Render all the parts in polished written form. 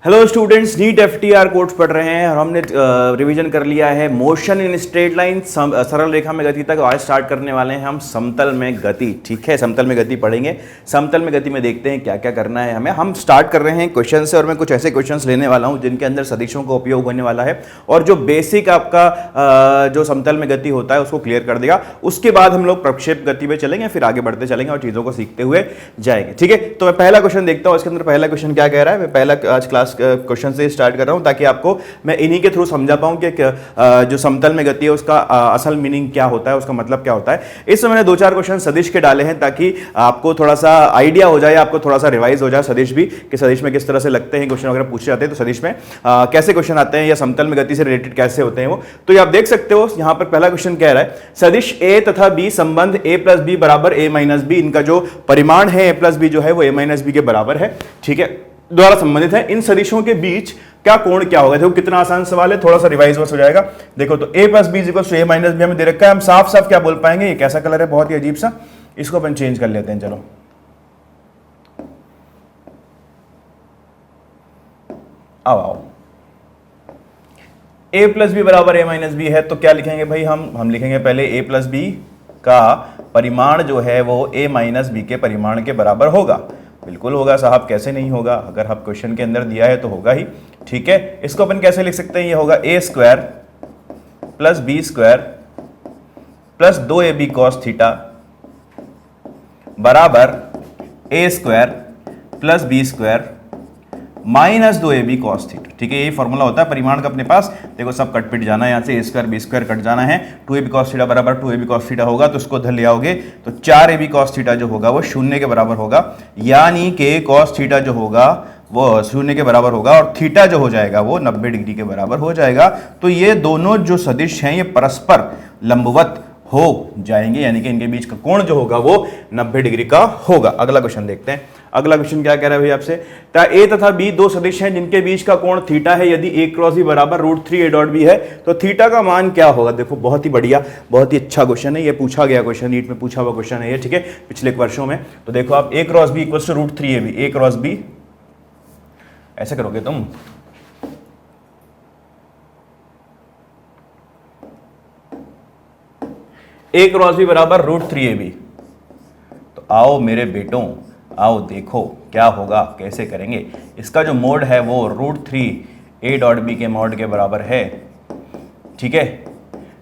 Hello students, NEET FTR course पढ़ रहे हैं और हमने रिवीजन कर लिया है मोशन इन स्ट्रेट लाइन, सरल रेखा में गति तक। आज स्टार्ट करने वाले हैं हम समतल में गति। ठीक है, समतल में गति पढ़ेंगे। समतल में गति में देखते हैं क्या क्या करना है हमें। हम स्टार्ट कर रहे हैं क्वेश्चन से और मैं कुछ ऐसे क्वेश्चंस लेने वाला हूं जिनके अंदर सदिशों का उपयोग होने वाला है और जो बेसिक आपका जो समतल में गति होता है उसको क्लियर कर देगा। उसके बाद हम लोग प्रक्षेप गति में चलेंगे, फिर आगे बढ़ते चलेंगे और चीज़ों को सीखते हुए जाएंगे। ठीक है, तो मैं पहला क्वेश्चन देखता हूँ। इसके अंदर पहला क्वेश्चन क्या कह रहा है। मैं पहला आज क्लास क्वेश्चन से स्टार्ट कर रहा हूं ताकि आपको मैं इन्हीं के थ्रू समझा पाऊं कि जो समतल में गति है उसका असल मीनिंग क्या होता है, उसका मतलब क्या होता है। इसमें मैंने 2-4 क्वेश्चन सदिश के डाले हैं ताकि आपको थोड़ा सा आइडिया हो जाए, आपको थोड़ा सा रिवाइज हो जाए सदिश भी, कि सदिश में किस तरह से लगते हैं क्वेश्चन वगैरह पूछे जाते हैं, तो सदिश में कैसे क्वेश्चन आते हैं या समतल में गति से रिलेटेड कैसे होते हैं वो। तो ये आप देख सकते हो, यहां पर पहला क्वेश्चन कह रहा है सदिश ए तथा बी संबंध a प्लस बी बराबर a माइनस बी। इनका जो परिमाण है a प्लस बी जो है वो a माइनस बी के बराबर है। ठीक है, द्वारा संबंधित है। इन सदिशों के बीच क्या कोण क्या होगा। देखो कितना आसान सवाल है, थोड़ा सा रिवाइज बस हो जाएगा। देखो तो a plus B equal to a minus B हमें दे रखा है। हम साफ साफ क्या बोल पाएंगे, ये कैसा कलर है, बहुत ही अजीब सा, इसको अपन चेंज कर लेते हैं। चलो आओ आओ, a प्लस बी बराबर a माइनस बी है तो क्या लिखेंगे भाई, हम लिखेंगे पहले a प्लस बी का परिमाण जो है वो a माइनस बी के परिमाण के बराबर होगा। बिल्कुल होगा साहब, कैसे नहीं होगा, अगर आप क्वेश्चन के अंदर दिया है तो होगा ही। ठीक है, इसको अपन कैसे लिख सकते हैं, ये होगा a square plus B square plus 2ab cos theta बराबर a square plus B square minus 2ab cos theta. ठीक है, यही फॉर्मूला होता है परिमाण का अपने पास। देखो सब कट पिट जाना है, यहाँ से a square B square cut जाना है, 2ab कॉस थीटा बराबर 2ab कॉस थीटा होगा तो उसको उधर ले आओगे तो 4ab कॉस थीटा जो होगा वो 0 के बराबर होगा, यानी कि कॉस थीटा जो होगा वो 0 के बराबर होगा और थीटा जो हो जाएगा वो 90 डिग्री के बराबर हो जाएगा। तो ये दोनों जो सदिश हैं ये परस्पर लंबवत हो जाएंगे, यानी कि इनके बीच का कोण जो होगा वो 90 डिग्री का होगा। अगला क्वेश्चन देखते हैं। अगला क्वेश्चन क्या कह रहा है भाई आपसे, a तथा b दो सदिश हैं जिनके बीच का कोण थीटा है। यदि a क्रॉस b बराबर √3 a डॉट b है तो थीटा का मान क्या होगा। देखो बहुत ही बढ़िया, बहुत ही अच्छा क्वेश्चन है, ये पूछा गया क्वेश्चन, नीट में पूछा हुआ क्वेश्चन है ये। ठीक है, पिछले वर्षों में। तो देखो आप a cross b equal to √3 ab, a cross b ऐसे करोगे तुम, a क्रॉस b बराबर √3 ab। तो आओ मेरे बेटों, आओ देखो क्या होगा, कैसे करेंगे। इसका जो मोड है वो √3 a डॉट b के मोड के बराबर है। ठीक है,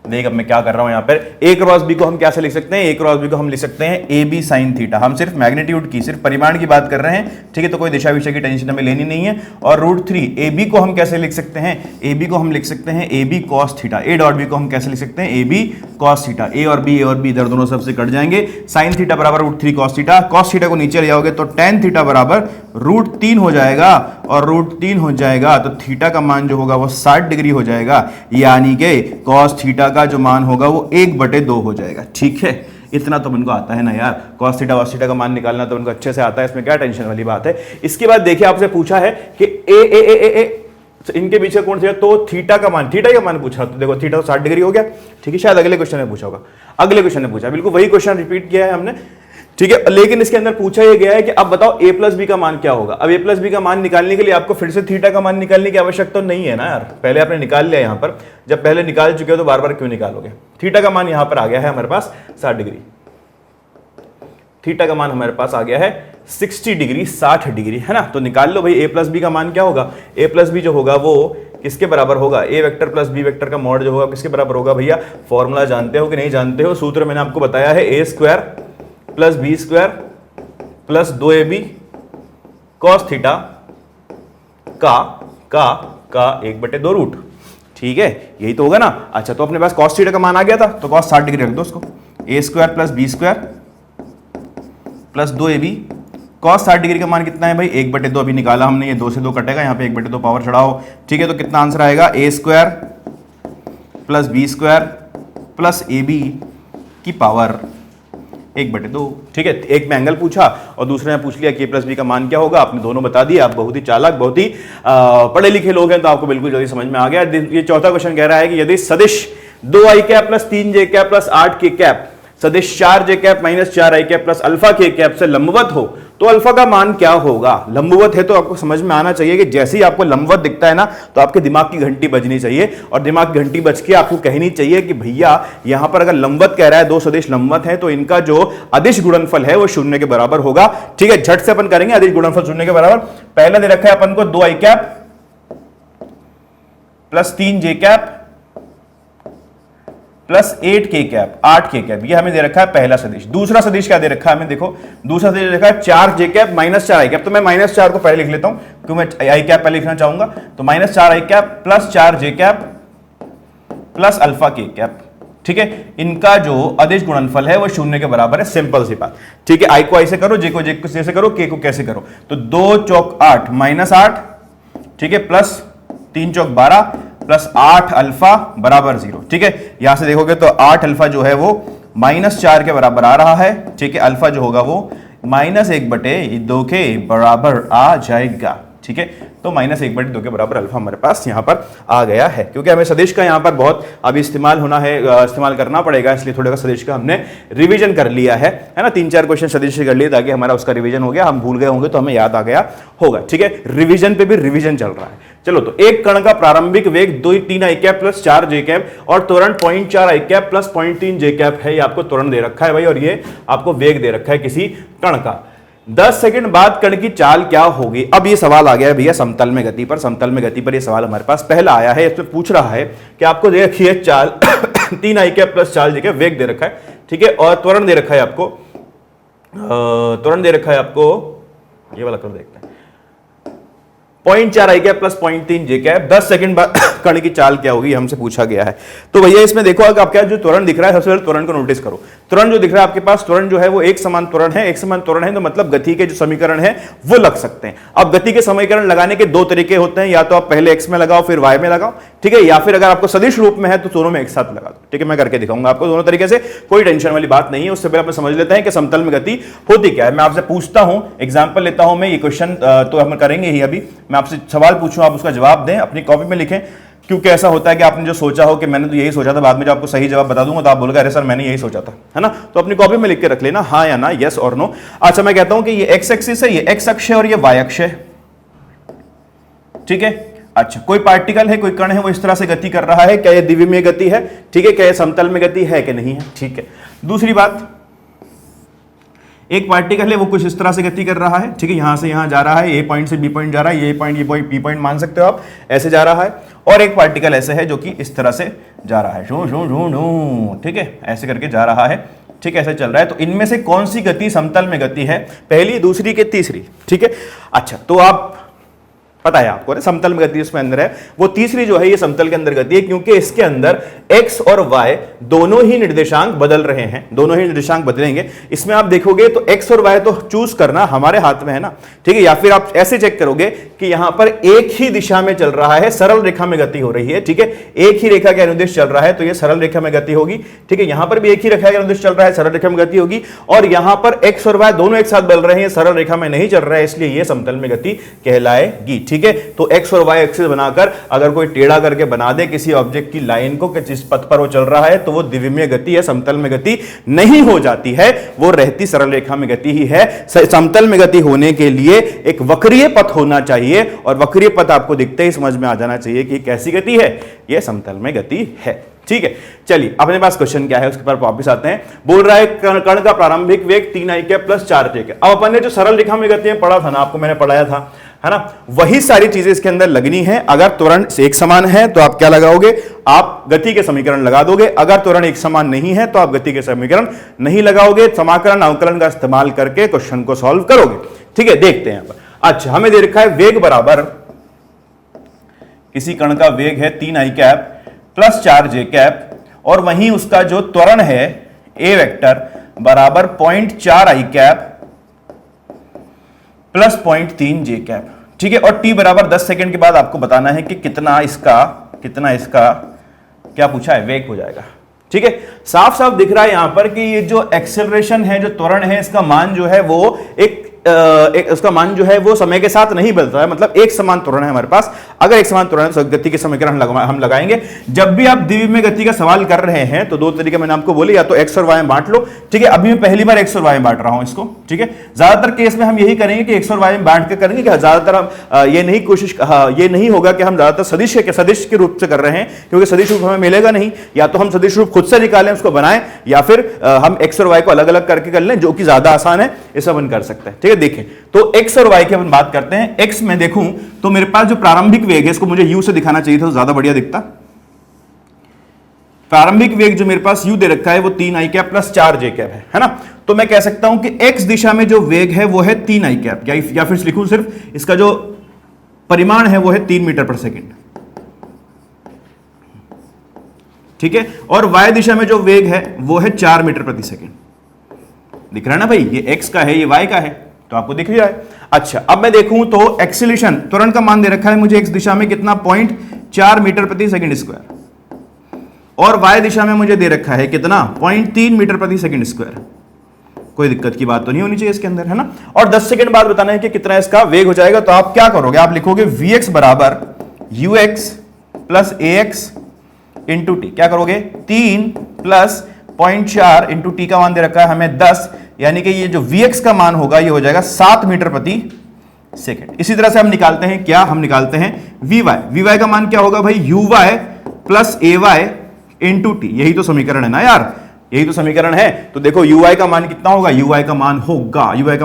देख अब मैं क्या कर रहा हूं यहां पर, a क्रॉस b को हम कैसे लिख सकते हैं, a क्रॉस b को हम लिख सकते हैं ab साइन थीटा। हम सिर्फ मैग्नीट्यूड की, सिर्फ परिमाण की बात कर रहे हैं। ठीक है, तो कोई दिशा विषय की टेंशन हमें लेनी नहीं है। और √3 ab को हम कैसे लिख सकते हैं, ab को हम लिख सकते हैं ab cos theta. a dot b को हम कैसे लिख सकते हैं, ab cos थीटा। a और b इधर दोनों सबसे कट जाएंगे। साइन थीटा बराबर √3 cos थीटा। cos थीटा को नीचे ले जाओगे तो tan थीटा बराबर √3 हो जाएगा और √3 हो जाएगा तो थीटा का मान जो होगा वो 60 डिग्री हो जाएगा, यानी कि cos थीटा का जो मान होगा वो 1/2 हो जाएगा। ठीक है, इतना तो उनको आता है ना यार, cos थीटा वॉस थीटा का मान निकालना तो उनको अच्छे से आता है, इसमें क्या टेंशन वाली बात है। इसके बाद देखिए आपसे पूछा है कि ए इनके पीछे कौन सा, तो थीटा का मान पूछा। तो देखो थीटा तो 60 डिग्री हो गया। ठीक है, शायद अगले क्वेश्चन में पूछा होगा, अगले क्वेश्चन में पूछा, बिल्कुल वही क्वेश्चन रिपीट किया है हमने। ठीक है, लेकिन इसके अंदर पूछा यह गया है कि अब बताओ a प्लस बी का मान क्या होगा। अब a प्लस बी का मान निकालने के लिए आपको फिर से थीटा का मान निकालने की आवश्यकता तो नहीं है ना यार, पहले आपने निकाल लिया यहां पर। जब पहले निकाल चुके हो तो बार बार क्यों निकालोगे। थीटा का मान यहां पर आ गया है हमारे पास 60 डिग्री, थीटा का मान हमारे पास आ गया है 60 डिग्री, 60 डिग्री, है ना। तो निकाल लो भाई a प्लस बी का मान क्या होगा। a प्लस बी जो होगा वो किसके बराबर होगा, a vector plus b vector का मॉड जो होगा किसके बराबर होगा भैया। फॉर्मूला जानते हो कि नहीं जानते हो, सूत्र मैंने आपको बताया है, a square plus B square plus 2ab cos theta का 1/2 √। ठीक है, यही तो होगा ना। अच्छा, तो अपने पास cos थीटा का मान आ गया था तो cos 60 डिग्री रख दो उसको, a square plus B square plus 2ab cos 60 degree का मान कितना है भाई, 1/2 अभी निकाला हमने, ये 2 से 2 कटेगा, यहाँ पे 1/2 पावर चढ़ाओ। ठीक है, तो कितना आंसर आएगा, a square plus B square plus ab की पावर 1/2। ठीक है, एक में एंगल पूछा और दूसरे में पूछ लिया कि a प्लस बी का मान क्या होगा। आपने दोनों बता दिया, आप बहुत ही चालाक, बहुत ही पढ़े लिखे लोग हैं तो आपको बिल्कुल जल्दी समझ में आ गया। ये चौथा क्वेश्चन कह रहा है कि यदि सदिश 2i cap plus 3j cap plus 8k cap सदिश 4 जे कैप माइनस 4 आई कैप प्लस अल्फा के कैप से लंबवत हो तो अल्फा का मान क्या होगा। लंबवत है तो आपको समझ में आना चाहिए कि जैसे ही आपको लंबवत दिखता है ना तो आपके दिमाग की घंटी बजनी चाहिए और दिमाग की घंटी बज के आपको कहनी चाहिए कि भैया यहां पर अगर लंबवत कह रहा है, दो सदिश लंबवत है तो इनका जो अदिश गुणनफल है वो शून्य के बराबर होगा। ठीक है, झट से अपन करेंगे अदिश गुणनफल शून्य के बराबर। पहला दे रखा है अपन को 2 आई कैप प्लस 3 जे कैप प्लस 8 के कैप 8 के कैप, ये हमें दे रखा है पहला सदिश। दूसरा सदिश क्या दे रखा है हमें, देखो दूसरा सदिश दे रखा है 4 जे कैप माइनस 4 आई कैप। तो मैं माइनस 4 को पहले लिख लेता हूं क्योंकि मैं आई कैप पहले लिखना चाहूंगा। तो माइनस 4 आई cap plus 4 j cap plus alpha के कैप। ठीक है, इनका जो अदिश गुणनफल है वो शून्य के बराबर है। सिंपल सी बात। ठीक है, आई को आई से करो, जे को कैसे करो, के को कैसे करो। तो 2 चौक 8 माइनस 8, ठीक है, प्लस 3 चौक 12 प्लस 8 अल्फा बराबर 0। ठीक है, यहां से देखोगे तो 8 अल्फा जो है वो माइनस 4 के बराबर आ रहा है। ठीक है, अल्फा जो होगा वो -1/2 के बराबर आ जाएगा। ठीक है, तो -1/2 के बराबर अल्फा हमारे पास यहां पर आ गया है। क्योंकि हमें सदिश का यहां पर बहुत अभी इस्तेमाल करना पड़ेगा, इसलिए थोड़ा सदिश का हमने रिवीजन कर लिया है ना। 3-4 क्वेश्चन सदिश से कर लिए ताकि हमारा उसका रिवीजन हो गया। हम भूल गए होंगे तो हमें याद आ गया होगा। ठीक है, रिवीजन पे भी रिवीजन चल रहा है। चलो, तो एक कण का प्रारंभिक वेग 3 i cap plus 4 j cap और त्वरण 0.4 आई कैप प्लस 0.3 जे कैप है। ये आपको त्वरण दे रखा है भाई, और ये आपको वेग दे रखा है किसी कण का। 10 सेकंड बाद कण की चाल क्या होगी। अब ये सवाल आ गया है भैया समतल में गति पर। समतल में गति पर ये सवाल हमारे पास पहला आया है। इसमें पूछ रहा है कि आपको दे रखी है चाल 3 i cap plus 4 j cap, वेग दे रखा है। ठीक है, और त्वरण दे रखा है आपको, ये वाला कर देखते हैं 0.4 आई कैप प्लस 0.3 जे कैप। 10 सेकंड बाद कण की चाल क्या होगी हमसे पूछा गया है। तो भैया इसमें देखो आप क्या जो त्वरण दिख रहा है, सबसे पहले त्वरण को नोटिस करो। त्वरण जो दिख रहा है आपके पास, त्वरण जो है वो एक समान त्वरण है। एक समान त्वरण है तो मतलब गति के जो समीकरण है वो लग सकते हैं। अब गति के समीकरण लगाने के 2 तरीके होते हैं, या तो आप पहले x में लगाओ फिर y में लगाओ। ठीक है, या फिर अगर आपको सदिश रूप में है तो दोनों में एक साथ लगा दो। ठीक है, मैं करके दिखाऊंगा आपको दोनों तरीके से, कोई टेंशन वाली बात नहीं है। उससे पहले आप समझ लेते हैं कि समतल में गति होती क्या है। मैं आपसे पूछता हूं, एग्जाम्पल लेता हूं मैं, ये क्वेश्चन तो हम करेंगे ही। अभी मैं आपसे सवाल पूछूं, आप उसका जवाब दें, अपनी कॉपी में लिखें। क्योंकि ऐसा होता है कि आपने जो सोचा हो कि मैंने तो यही सोचा था, बाद में जब आपको सही जवाब बता दूंगा तो आप बोलोगे अरे सर मैंने यही सोचा था, है ना। तो अपनी कॉपी में लिख के रख लेना, हाँ या ना, यस और नो। अच्छा, मैं कहता हूं कि ये एक्स एक्सिस है, ये एक्स अक्ष है और ये वाई अक्ष है। ठीक है, अच्छा, कोई पार्टिकल है, कोई कण है, वो इस तरह से गति कर रहा है। क्या ये द्विमीय गति है? ठीक है, क्या ये समतल में गति है कि नहीं है? ठीक है। दूसरी बात, एक पार्टिकल है वो कुछ इस तरह से गति कर रहा है। ठीक है, यहां से यहां जा रहा है, ए पॉइंट से बी पॉइंट जा रहा है, ये पॉइंट बी पॉइंट मान सकते हो आप, ऐसे जा रहा है। और एक पार्टिकल ऐसे है जो कि इस तरह से जा रहा है, ठीक है, ऐसे करके जा रहा है। ठीक है, ऐसे चल रहा है। तो इनमें से कौन सी गति समतल में गति है, पहली, दूसरी के तीसरी? ठीक है, अच्छा, तो आप पता है आपको समतल में गति इसमें अंदर है, वो तीसरी जो है ये समतल के अंदर गति है, क्योंकि इसके अंदर x और y दोनों ही निर्देशांक बदल रहे हैं, दोनों ही निर्देशांक बदलेंगे। इसमें आप देखोगे तो x और y तो चूज करना हमारे हाथ में है ना। ठीक है, या फिर आप ऐसे चेक करोगे कि यहां पर एक ही दिशा में चल रहा है, सरल रेखा में गति हो रही है। ठीक है, एक ही रेखा के अनुदिश चल रहा है तो ये सरल रेखा में गति होगी। ठीक है, यहां पर भी एक ही रेखा के अनुदिश चल रहा है, सरल रेखा में गति होगी। और यहां पर x और y दोनों एक साथ बदल रहे हैं, सरल रेखा में नहीं चल रहा है, इसलिए ये समतल में गति कहलाएगी। ठीक है, तो x और y एक्सिस बनाकर अगर कोई टेढ़ा करके बना दे किसी ऑब्जेक्ट की लाइन को कि जिस पथ पर वो चल रहा है, तो वो द्विमीय गति है, समतल में गति नहीं हो जाती है, वो रहती सरल रेखा में गति ही है। समतल में गति होने के लिए एक वक्रीय पथ होना चाहिए, और वक्रीय पथ आपको दिखते ही समझ में आ जाना चाहिए कि कैसी गति है, यह समतल में गति है। ठीक है, चलिए अपने पास क्वेश्चन क्या है उसके पर वापस आते हैं। बोल रहा है कण का प्रारंभिक वेग 3 i cap plus 4 j cap. अब अपन ने जो सरल रेखा में गति पढ़ा था ना, आपको मैंने पढ़ाया था, है ना, वही सारी चीजें इसके अंदर लगनी है। अगर त्वरण एक समान है तो आप क्या लगाओगे, आप गति के समीकरण लगा दोगे। अगर त्वरण एक समान नहीं है तो आप गति के समीकरण नहीं लगाओगे, समाकलन अवकलन का इस्तेमाल करके क्वेश्चन को सॉल्व करोगे। ठीक है, देखते हैं। अच्छा, हमें दे रखा है वेग बराबर, किसी कण का वेग है 3 i cap plus 4 j cap, और वहीं उसका जो त्वरण है ए वेक्टर बराबर 0.4 आई कैप प्लस 0.3 जे कैप। ठीक है, और t बराबर 10 सेकंड के बाद आपको बताना है कि कितना इसका क्या पूछा है, वेग हो जाएगा। ठीक है, साफ साफ दिख रहा है यहां पर कि ये जो एक्सेलरेशन है, जो त्वरण है, इसका मान जो है वो एक उसका मान जो है वो समय के साथ नहीं बदलता है, मतलब एक समान त्वरण है हमारे पास। अगर एक समान त्वरण है तो गति के समीकरण हम लगाएंगे। जब भी आप द्विविमीय गति का सवाल कर रहे हैं तो दो तरीके मैंने आपको बोले, या तो एक्स और वाई में बांट लो, ठीक है। अभी मैं पहली बार एक्स और वाई में बांट रहा हूं इसको, ठीक है। ज्यादातर केस में हम यही करेंगे कि एक्स और वाई में बांट के करेंगे, कि ज्यादातर हम ये नहीं होगा कि हम ज्यादातर सदिश के रूप से कर रहे हैं, क्योंकि सदिश रूप हमें मिलेगा नहीं। या तो हम सदिश रूप खुद से निकालें, उसको बनाएं, या फिर हम एक्स और वाई को अलग अलग करके कर लें, जो कि ज्यादा आसान है, इसे अपन कर सकते हैं, ठीक है। देखें तो एक्स और वाई की अपन बात करते हैं। एक्स में देखूं तो मेरे पास जो प्रारंभिक वेग है, इसको मुझे यू से दिखाना चाहिए था तो ज्यादा बढ़िया दिखता। प्रारंभिक वेग जो मेरे पास यू दे रखा है वो 3 i cap plus 4 j cap है ना। तो मैं कह सकता हूं कि एक्स दिशा में जो वेग है वो है 3 आई कैप, या फिर लिखूं सिर्फ इसका जो परिमाण है वो है 3 मीटर पर सेकेंड, ठीक है। और वाई दिशा में जो वेग है वो है 4 मीटर प्रति सेकेंड। दिख रहा है ना भाई, ये एक्स का है, ये वाई का है, तो आपको दिख रहा है। अच्छा, अब मैं देखूं तो एक्सीलरेशन, त्वरण का मान दे रखा है मुझे एक्स दिशा में कितना, 0.4 मीटर प्रति सेकंड स्क्वायर, और वाई दिशा में मुझे दे रखा है कितना, 0.3 मीटर प्रति सेकंड स्क्वायर। कोई दिक्कत की बात तो नहीं होनी चाहिए इसके अंदर, है ना। और 10 सेकंड बाद बताना है कि कितना इसका वेग हो जाएगा। तो आप क्या करोगे, आप लिखोगे Vx बराबर ux plus ax into T. क्या करोगे, 3 प्लस 0.4 इंटू टी का मान दे रखा है हमें 10, यानी कि ये जो Vx का मान होगा ये हो जाएगा 7 मीटर प्रति सेकंड। इसी तरह से हम निकालते हैं क्या, हम निकालते हैं Vy का मान क्या होगा भाई, uy plus ay into T. यही तो समीकरण है ना यार, यही तो समीकरण है। तो देखो uy का मान कितना होगा, uy का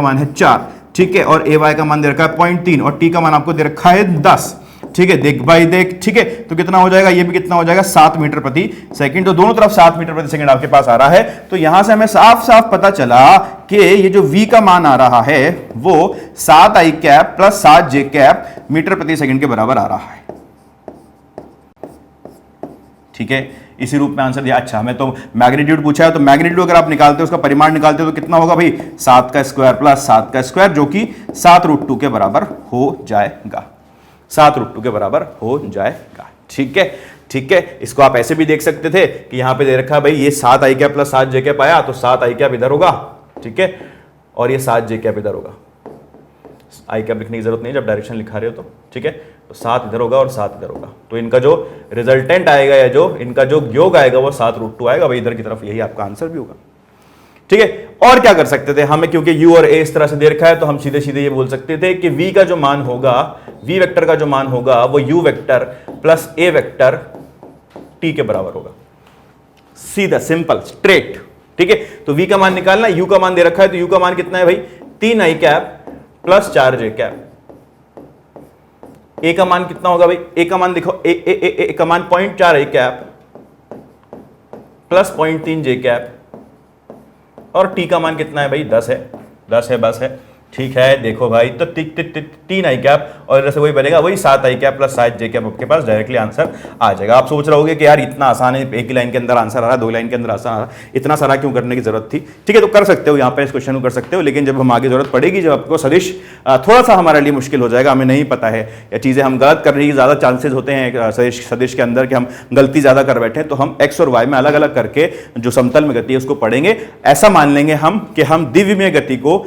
मान है 4, ठीक है। और ay का मान दे रखा है 0.3 और t का मान आपको दे रखा है 10, ठीक है। देख भाई देख, ठीक है। तो कितना हो जाएगा, ये भी कितना हो जाएगा, 7 मीटर प्रति सेकंड। तो दोनों तरफ 7 मीटर प्रति सेकंड आपके पास आ रहा है। तो यहां से हमें साफ साफ पता चला कि ये जो v का मान आ रहा है वो 7 आई कैप प्लस 7 जे कैप मीटर प्रति सेकंड के बराबर आ रहा है, ठीक है। इसी रूप में आंसर दिया। अच्छा, हमें तो मैग्नीट्यूड पूछा है, तो मैग्नीट्यूड अगर आप निकालते हो, उसका परिमाण निकालते हो तो कितना होगा भाई, 7 का स्क्वायर प्लस 7 का स्क्वायर, जो कि 7√2 के बराबर हो जाएगा, 7√2 के बराबर हो जाएगा, ठीक है। ठीक है, इसको आप ऐसे भी देख सकते थे कि यहां पे दे रखा है भाई ये 7 आई कैप प्लस 7 जे कैप आया, तो 7 आई कैप इधर होगा, ठीक है, और ये 7 जे कैप इधर होगा। आई कैप लिखने की जरूरत नहीं जब डायरेक्शन लिखा रहे हो तो, ठीक है। तो 7 इधर होगा और 7 इधर होगा, तो इनका जो रिजल्टेंट आएगा या जो इनका जो योग आएगा वो 7√2 आएगा भाई इधर की तरफ, यही आपका आंसर भी होगा, ठीक है। और क्या कर सकते थे हमें, क्योंकि u और a इस तरह से दे रखा है तो हम सीधे सीधे ये बोल सकते थे कि v का जो मान होगा, v वेक्टर का जो मान होगा वो u vector plus a vector t के बराबर होगा, सीधा सिंपल स्ट्रेट, ठीक है। तो v का मान निकालना, u का मान दे रखा है तो u का मान कितना है भाई, 3 i cap plus 4 j cap. a का मान कितना होगा भाई, a का मान देखो, a का मान 0.4 आई कैप प्लस 0.3 जे कैप, और t का मान कितना है भाई, 10 है, 10 है, बस है, ठीक है। देखो भाई, तो 3 आई कैप और इधर से वही बनेगा, वही 7 आई कैप प्लस 7 जे कैप, आपके पास डायरेक्टली आंसर आ जाएगा। आप सोच रहे होगे कि यार इतना आसान है, एक ही लाइन के अंदर आंसर आ रहा है, 2 लाइन के अंदर आंसर आ रहा है, इतना सारा क्यों करने की जरूरत थी, ठीक है। तो कर सकते हो यहाँ पे इस क्वेश्चन को कर सकते हो, लेकिन जब हम आगे जरूरत पड़ेगी, जब आपको सदिश थोड़ा सा हमारे लिए मुश्किल हो जाएगा, हमें नहीं पता है या चीजें हम गलत करने की ज्यादा चांसेस होते हैं सदिश के अंदर कि हम गलती ज्यादा कर बैठे, तो हम एक्स और वाई में अलग अलग करके जो समतल में गति है उसको पढ़ेंगे। ऐसा मान लेंगे हम कि हम द्विविमीय गति को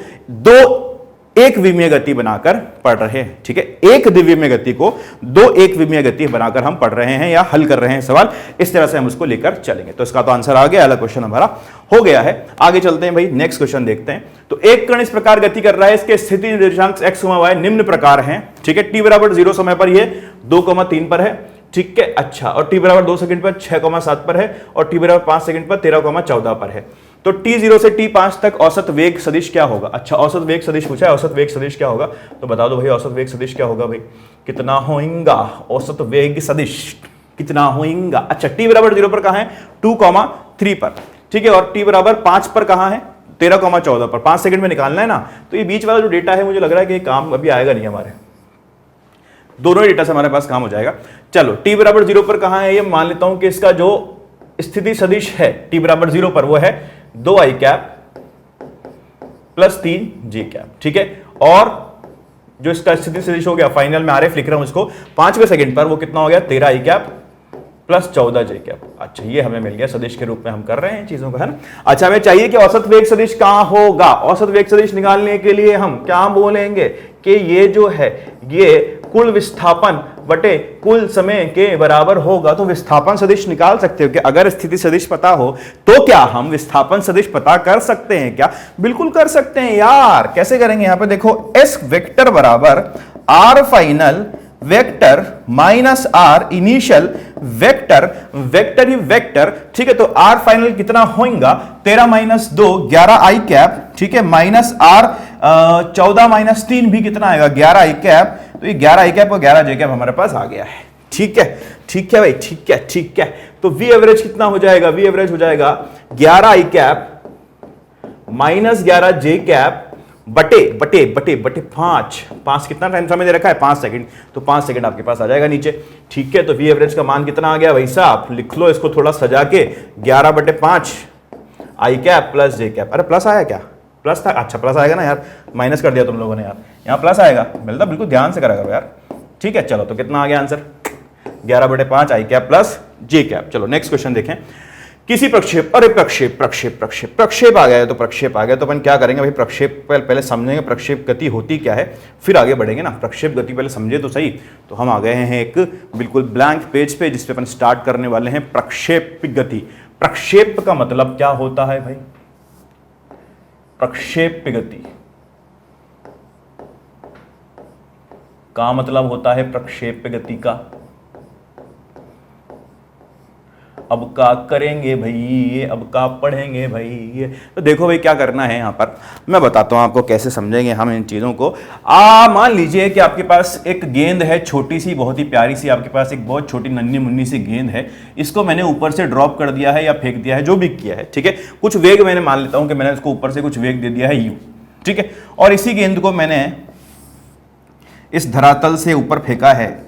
एक विमीय गति बनाकर पढ़ रहे हैं, ठीक है। एक द्विविमीय गति को 2 एक विमीय गति बनाकर हम पढ़ रहे हैं या हल कर रहे हैं सवाल, इस तरह से हम उसको लेकर चलेंगे। तो इसका तो आंसर आ गया, अगला क्वेश्चन हमारा हो गया है। आगे चलते हैं भाई, नेक्स्ट क्वेश्चन देखते हैं। तो एक कण इस प्रकार गति कर रहा है, इसके स्थिति निर्देशांक x, y निम्न प्रकार हैं, ठीक है। t बराबर 0 समय पर ये 2,3 पर है, ठीक है। अच्छा, और t बराबर 2 सेकंड पर 6,7 पर है, और t बराबर 5 सेकंड पर 13,14 पर है। तो t0 से t5 तक औसत वेग सदिश क्या होगा। अच्छा, औसत वेग सदिश पूछा है, औसत वेग सदिश क्या होगा, तो बता दो भाई औसत वेग सदिश क्या होगा भाई, कितना होगा औसत वेग सदिश, कितना होगा। अच्छा, t बराबर 0 पर कहां है, 2,3 पर, ठीक है। और t बराबर 5 पर कहां है, 13,14 पर। 5 सेकंड में निकालना है ना, तो ये बीच वाला जो डेटा है मुझे लग रहा है कि काम अभी आएगा नहीं, हमारे दोनों डेटा से हमारे पास काम हो जाएगा। चलो, t बराबर 0 पर कहां है, ये मान लेता हूं कि इसका जो स्थिति सदिश है t बराबर 0 पर वो है 2 आई कैप प्लस 3 जी कैप, ठीक है। और जो इसका स्थिति सदिश हो गया, फाइनल में आरएफ लिख रहा हूं इसको, 5वें सेकंड पर वो कितना हो गया, 13 आई कैप प्लस 14 जे कैप। अच्छा, ये हमें मिल गया सदिश के रूप में, हम कर रहे हैं चीजों का, है ना। अच्छा, हमें चाहिए कि औसत वेग सदिश कहां होगा। औसत वेग सदिश निकालने के लिए हम क्या बोलेंगे कि ये जो है ये कुल विस्थापन बटे कुल समय के बराबर होगा। तो विस्थापन सदिश निकाल सकते हो कि अगर स्थिति सदिश पता हो तो क्या हम विस्थापन सदिश पता कर सकते हैं क्या? बिल्कुल कर सकते हैं यार। कैसे करेंगे? यहां पे देखो, एस वेक्टर बराबर R final vector minus R initial vector, vector ही वेक्टर, ठीक है। तो आर फाइनल कितना होगा? 13 माइनस 2 11 आई कैप, ठीक है, माइनस आर 14 माइनस 3 भी कितना आएगा? 11 आई कैप। तो ये 11 आई कैप और 11 जे कैप हमारे पास आ गया है। ठीक है, ठीक है भाई, ठीक है, ठीक है। तो वी एवरेज कितना हो जाएगा? वी एवरेज हो जाएगा 11 आई कैप माइनस 11 जे कैप बटे बटे बटे बटे 5 कितना टाइम समय दे रखा है? 5 सेकंड। तो 5 सेकंड आपके पास आ जाएगा नीचे। ठीक है, तो वी एवरेज का मान कितना आ गया भाई साहब? लिख लो इसको थोड़ा सजा के, 11 बटे 5 आई कैप प्लस जे कैप। अरे प्लस आया क्या? प्लस था? अच्छा, प्लस आएगा ना यार, माइनस कर दिया तुम लोगों ने यार, यहां प्लस आएगा। मिलता बिल्कुल ध्यान से करा करो यार। ठीक है, चलो, तो कितना आ गया आंसर? 11 बटे 5 आई कैप प्लस जे कैप। चलो नेक्स्ट क्वेश्चन देखें। किसी प्रक्षेप, अरे प्रक्षेप प्रक्षेप प्रक्षेप प्रक्षेप आ गया, तो प्रक्षेप आ गया तो अपन क्या करेंगे भाई? प्रक्षेप पहले समझेंगे प्रक्षेप गति होती क्या है, फिर आगे बढ़ेंगे ना। प्रक्षेप गति पहले समझे तो सही। तो हम आ गए हैं एक बिल्कुल ब्लैंक पेज पे, जिसपे अपन स्टार्ट करने वाले हैं प्रक्षेप गति। प्रक्षेप का मतलब क्या होता है भाई? प्रक्षेप गति का मतलब होता है प्रक्षेप गति का। अब का करेंगे भाई, अब का पढ़ेंगे भाई। तो देखो भाई, क्या करना है यहां पर, मैं बताता हूं आपको कैसे समझेंगे हम इन चीजों को। मान लीजिए कि आपके पास एक गेंद है, छोटी सी, बहुत ही प्यारी सी, आपके पास एक बहुत छोटी नन्ही मुन्नी सी गेंद है। इसको मैंने ऊपर से ड्रॉप कर दिया है या फेंक दिया है, जो भी किया है, ठीक है। कुछ वेग मैंने मान लेता हूं कि मैंने इसको ऊपर से कुछ वेग दे दिया है यू, ठीक है। और इसी गेंद को मैंने इस धरातल से ऊपर फेंका है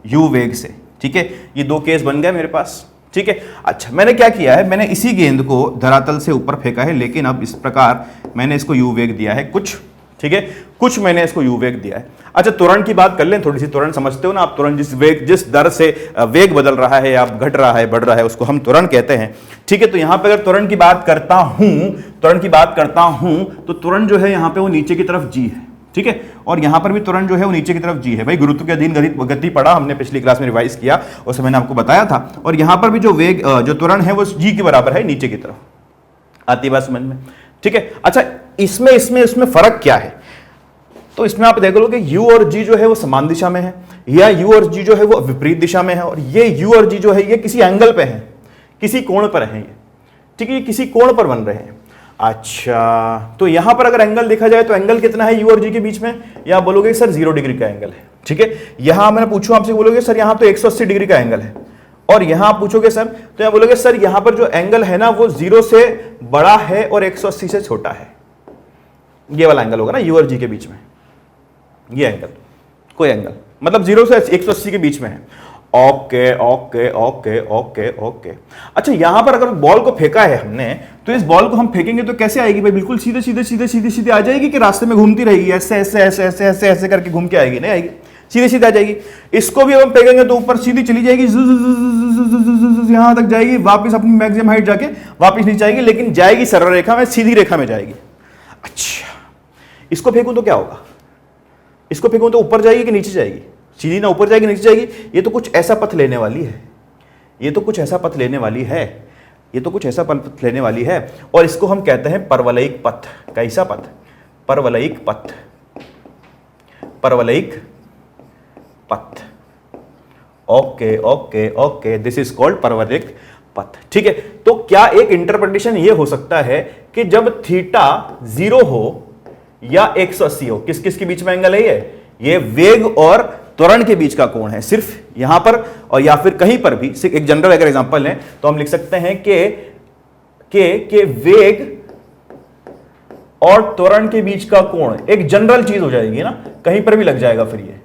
यू वेग से, ठीक है। ये दो केस बन गए मेरे पास, ठीक है। अच्छा, मैंने क्या किया है? मैंने इसी गेंद को धरातल से ऊपर फेंका है, लेकिन अब इस प्रकार मैंने इसको यू वेग दिया है कुछ, ठीक है, कुछ मैंने इसको यू वेग दिया है। अच्छा, त्वरण की बात कर लें थोड़ी सी। त्वरण समझते हो ना आप? त्वरण जिस दर से वेग बदल रहा है या घट रहा है, बढ़ रहा है, उसको हम त्वरण कहते हैं, ठीक है। तो यहां पर अगर त्वरण की बात करता हूं, तो त्वरण जो है यहां पे वो नीचे की तरफ जी है, ठीक है। और यहां पर भी त्वरण जो है वो नीचे की तरफ जी है। भाई, गुरुत्व के अधीन गति पढ़ा हमने पिछली क्लास में, रिवाइज किया, उस समय मैंने आपको बताया था। और यहां पर भी जो वेग, जो त्वरण है वो जी के बराबर है, नीचे की तरफ। आती बात समझ में? ठीक है। अच्छा, इसमें फर्क क्या है? तो इसमें आप देख लो कि यू और जी जो है वो समान दिशा में है, या यू और जी जो है वो विपरीत दिशा में है। और ये यू और जी जो है ये किसी एंगल पे है, किसी कोण पर है ये, ठीक है, ये किसी कोण पर बन रहे हैं। अच्छा, तो यहां पर अगर एंगल देखा जाए तो एंगल कितना है यू और जी के बीच में? या बोलोगे सर 0 डिग्री का एंगल है, ठीक है। यहां मैंने पूछूं आपसे, बोलोगे सर यहां तो 180 डिग्री का एंगल है। और यहां आप पूछोगे सर, तो यहां बोलोगे सर यहां पर जो एंगल है ना वो 0 से बड़ा है और 180 से छोटा है। ये वाला एंगल होगा ना यू और जी के बीच में, ये एंगल, कोई एंगल, मतलब 0 से 180 के बीच में है। Okay okay okay okay okay. अच्छा, यहां पर अगर बॉल को फेंका है हमने, तो इस बॉल को हम फेंकेंगे तो कैसे आएगी भाई? बिल्कुल सीधे सीधे सीधे सीधे सीधे आ जाएगी कि रास्ते में घूमती रहेगी, ऐसे ऐसे ऐसे ऐसे ऐसे ऐसे करके घूम के आएगी? नहीं आएगी, सीधे सीधे आ जाएगी। इसको भी हम फेंकेंगे तो ऊपर सीधी चली जाएगी, यहां तक जाएगी, वापस अपनी मैक्सिमम हाइट जाके वापस नीचे आएगी, लेकिन जाएगी सरल रेखा में, सीधी रेखा में जाएगी। अच्छा, इसको फेंकूं तो क्या होगा? इसको फेंकूं तो ऊपर जाएगी कि नीचे जाएगी? सीधी ना ऊपर जाएगी नीचे जाएगी। ये तो कुछ ऐसा पथ लेने वाली है, ये तो कुछ ऐसा पथ लेने वाली है, ये तो कुछ ऐसा पथ लेने वाली है। और इसको हम कहते हैं परवलयिक पथ। कैसा पथ? परवलयिक पथ, परवलयिक पथ। Okay okay okay, this is called परवलयिक पथ, ठीक है। तो क्या एक इंटरप्रिटेशन ये हो सकता है कि जब थीटा 0 हो या 180 हो, किस किस के बीच में एंगल है ये वेग और त्वरण के बीच का कोण है, सिर्फ यहां पर और या फिर कहीं पर भी। सिर्फ एक जनरल अगर एग्जांपल लें तो हम लिख सकते हैं कि वेग और त्वरण के बीच का कोण एक जनरल चीज हो जाएगी ना, कहीं पर भी लग जाएगा। फिर ये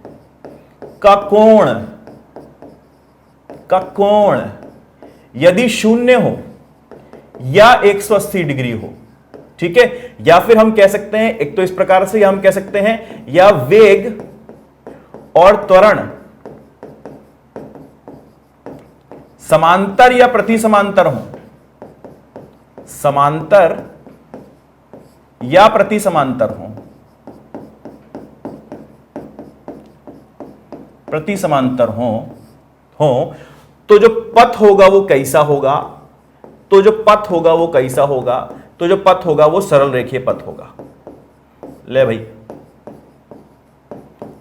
का कोण यदि 0 हो या 180 डिग्री हो, ठीक है। या फिर हम कह सकते हैं एक तो इस प्रकार से, या हम कह सकते हैं या वेग और त्वरण समांतर या प्रति समांतर हो, समांतर या प्रति समांतर हो, प्रति समांतर हो तो जो पथ होगा वो कैसा होगा, तो जो पथ होगा वो कैसा होगा, तो जो पथ होगा वो सरल रेखीय पथ होगा। ले भाई,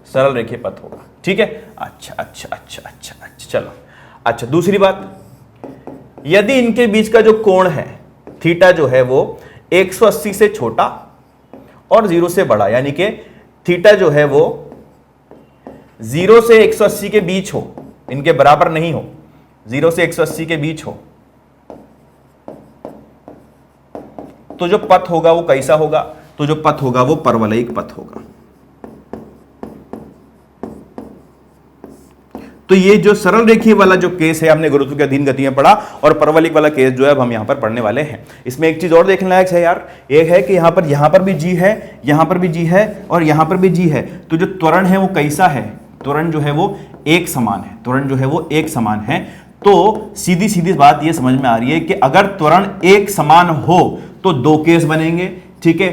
सरल रेखीय पथ होगा। ठीक है, अच्छा अच्छा अच्छा अच्छा अच्छा, चलो अच्छा। दूसरी बात, यदि इनके बीच का जो कोण है थीटा जो है वो 180 से छोटा और 0 से बड़ा, यानी कि थीटा जो है वो 0 से 180 के बीच हो, इनके बराबर नहीं हो, 0 से 180 के बीच हो, तो जो पथ होगा वो कैसा होगा, तो जो पथ होगा वो परवलयिक पथ होगा। तो ये जो सरल रेखीय वाला जो केस है हमने गुरुत्व के अधीन गति में पढ़ा, और परवलयिक वाला केस जो है अब हम यहां पर पढ़ने वाले हैं। इसमें एक चीज और देखने लायक है यार, एक है कि यहां पर भी जी है, यहां पर भी जी है और यहां पर भी जी है, तो जो त्वरण है वो कैसा है, त्वरण जो है वो एक समान है, त्वरण जो है वो एक समान है। तो सीधी सीधी बात ये समझ में आ रही है कि अगर त्वरण एक समान हो तो दो केस बनेंगे। ठीक है,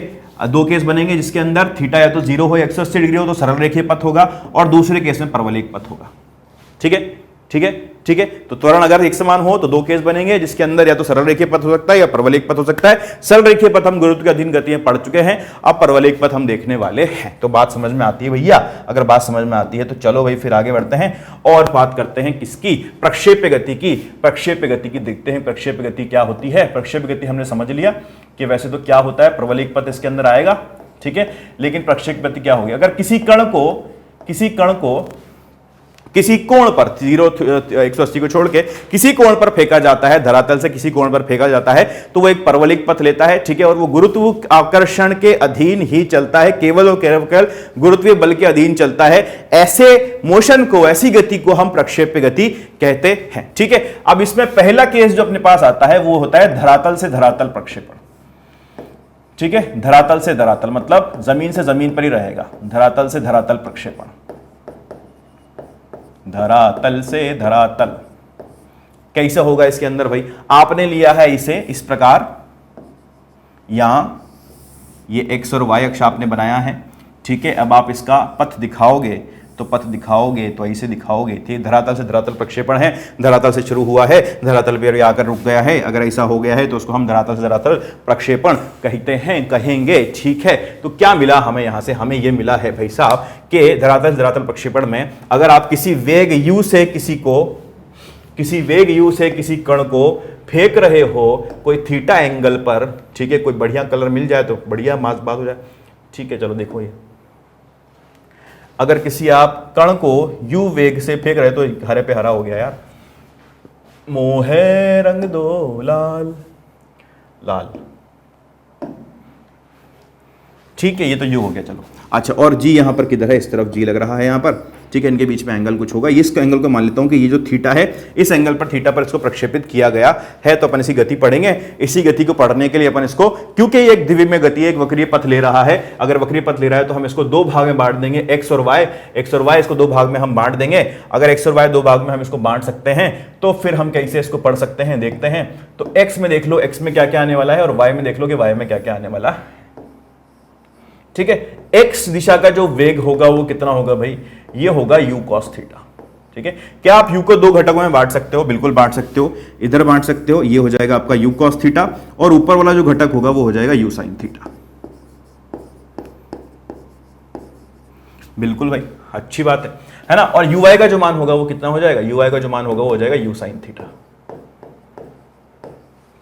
दो केस बनेंगे जिसके अंदर थीटा या तो 0 हो या 180 डिग्री हो तो सरल रेखीय पथ होगा, और दूसरे केस में परवलयिक पथ होगा। ठीक है, ठीक है, ठीक है। तो त्वरण अगर एक समान हो तो दो केस बनेंगे जिसके अंदर या तो सरल रेखीय पथ हो सकता है या परवलयिक पथ हो सकता है। सरल रेखीय पथ हम गुरुत्व के अधीन गति में पढ़ चुके हैं, अब परवलयिक पथ हम देखने वाले हैं। तो बात समझ में आती है भैया? अगर बात समझ में आती है तो चलो भाई फिर आगे बढ़ते हैं और बात करते हैं किसकी, प्रक्षेप्य गति की। प्रक्षेप्य गति की देखते हैं, प्रक्षेप्य गति क्या होती है। प्रक्षेप्य गति हमने समझ लिया कि वैसे तो क्या होता है, परवलयिक पथ इसके अंदर आएगा, ठीक है, लेकिन प्रक्षेप्य गति क्या होगी, अगर किसी कण को किसी कोण पर 0 180 को छोड़ के किसी कोण पर फेंका जाता है, धरातल से किसी कोण पर फेंका जाता है, तो वो एक परवलयिक पथ लेता है। ठीक है, और वो गुरुत्व आकर्षण के अधीन ही चलता है, केवल और केवल गुरुत्वीय बल के अधीन चलता है। ऐसे मोशन को, ऐसी गति को हम प्रक्षेप्य गति कहते हैं। ठीक है, अब इसमें पहला केस जो अपने पास आता है वो होता है धरातल से धरातल प्रक्षेपण। ठीक है, धरातल से धरातल मतलब जमीन से जमीन पर ही रहेगा, धरातल से धरातल प्रक्षेपण, धरातल से धरातल। कैसे होगा इसके अंदर भाई, आपने लिया है इसे इस प्रकार, यहां ये एक्स और वाई अक्ष आपने बनाया है। ठीक है, अब आप इसका पथ दिखाओगे तो पथ दिखाओगे तो ऐसे दिखाओगे। ठीक, धरातल से धरातल प्रक्षेपण है, धरातल से शुरू हुआ है, धरातल पर आकर रुक गया है, अगर ऐसा हो गया है तो उसको हम धरातल से धरातल प्रक्षेपण कहते हैं, कहेंगे। ठीक है, तो क्या मिला हमें यहां से, हमें यह मिला है भाई साहब कि धरातल से धरातल प्रक्षेपण में अगर आप किसी वेग u से किसी कण को फेंक रहे हो कोई थीटा एंगल पर, ठीक है, कोई बढ़िया कलर मिल जाए तो बढ़िया मास बात हो जाए। ठीक है, चलो देखो, ये अगर किसी आप कण को u वेग से फेंक रहे तो हरे पे हरा हो गया यार, मोहे रंग दो लाल लाल। ठीक है, ये तो u हो गया। चलो अच्छा, और g यहां पर किधर है, इस तरफ g लग रहा है यहां पर। ठीक है, इनके बीच में एंगल कुछ होगा, इस एंगल को मान लेता हूं कि ये जो थीटा है, इस एंगल पर थीटा पर इसको प्रक्षेपित किया गया है। तो अपन इसी गति पढ़ेंगे। इसी गति को पढ़ने के लिए अपन इसको, क्योंकि ये एक द्विविमीय गति है, एक वक्रीय पथ ले रहा है, अगर वक्रीय पथ ले रहा है तो हम इसको दो भाग में बांट देंगे, एक्स और वाई इसको दो भाग में हम बांट देंगे। अगर एक्स और वाई दो भाग में हम इसको बांट सकते हैं तो फिर हम कैसे इसको पढ़ सकते हैं, देखते हैं। तो एक्स में देख लो एक्स में क्या क्या आने वाला है, और वाई में देख लो कि वाई में क्या क्या आने वाला है। ठीक है, एक्स दिशा का जो वेग होगा वो कितना होगा भाई, ये होगा u cos थीटा। ठीक है, क्या आप u को दो घटकों में बांट सकते हो, बिल्कुल बांट सकते हो, इधर बांट सकते हो, ये हो जाएगा आपका u cos थीटा, और ऊपर वाला जो घटक होगा वो हो जाएगा u sin थीटा। बिल्कुल भाई, अच्छी बात है ना। और ui का जो मान होगा वो कितना हो जाएगा, ui का जो मान होगा वो हो जाएगा u sin थीटा।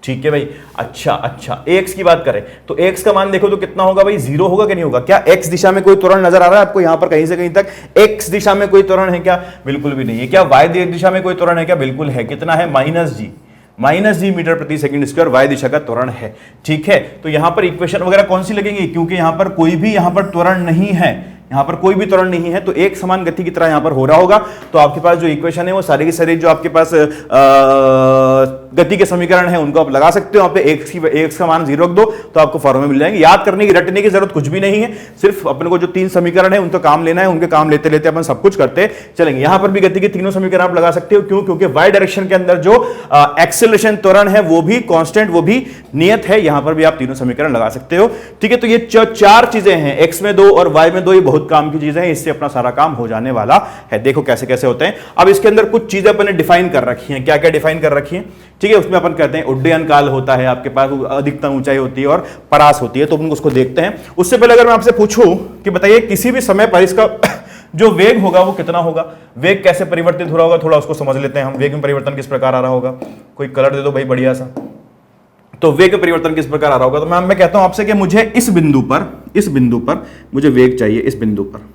ठीक है भाई, अच्छा अच्छा। x की बात करें तो x का मान देखो तो कितना होगा भाई, 0 होगा कि नहीं होगा। क्या x दिशा में कोई त्वरण नजर आ रहा है आपको यहां पर कहीं से कहीं तक, x दिशा में कोई त्वरण है क्या, बिल्कुल भी नहीं है। क्या y दिशा में कोई त्वरण है क्या, बिल्कुल है। कितना है, -g मीटर प्रति सेकंड स्क्वायर y दिशा का त्वरण है। ठीक है, तो यहां पर इक्वेशन वगैरह कौन सी लगेंगी, क्योंकि यहां पर कोई भी यहां पर त्वरण नहीं है, यहां पर कोई भी त्वरण नहीं है, तो एक समान गति की तरह यहां पर हो रहा होगा। तो आपके पास जो इक्वेशन है वो सारी की सारी जो आपके पास गति के समीकरण है उनको आप लगा सकते हो। यहाँ पे एक्स का मान 0 रख दो तो आपको फॉर्मूला मिल जाएंगे। याद करने की, रटने की जरूरत कुछ भी नहीं है, सिर्फ अपने को जो 3 समीकरण है उनका काम लेना है, उनके काम लेते लेते अपन सब कुछ करते चलेंगे। यहां पर भी गति के तीनों समीकरण आप लगा सकते हो। क्यों? क्योंकि वाई डायरेक्शन के अंदर जो एक्सेलरेशन त्वरण है वो भी कांस्टेंट, वो भी नियत है। यहां पर भी आप तीनों समीकरण लगा सकते हो। ठीक है, तो ये 4 चीजें हैं, एक्स में 2 और वाई में 2, ये बहुत काम की चीजें हैं, इससे अपना सारा काम हो जाने वाला है। देखो कैसे कैसे होते हैं। अब इसके अंदर कुछ चीजें अपन ने डिफाइन कर रखी हैं। क्या क्या डिफाइन कर रखी है? ठीक है, उसमें अपन कहते हैं उड्डयन काल होता है, आपके पास अधिकतम ऊंचाई होती है और परास होती है, तो अपन उसको देखते हैं। उससे पहले अगर मैं आपसे पूछूं कि बताइए किसी भी समय पर इसका जो वेग होगा वो कितना होगा, वेग कैसे परिवर्तित हो रहा होगा, थोड़ा उसको समझ लेते हैं हम। वेग में परिवर्तन किस प्रकार आ रहा होगा, कोई कलर दे दो भाई बढ़िया सा। तो वेग में परिवर्तन किस प्रकार आ रहा होगा, तो मैं कहता हूं आपसे कि मुझे इस बिंदु पर मुझे वेग चाहिए। इस बिंदु पर,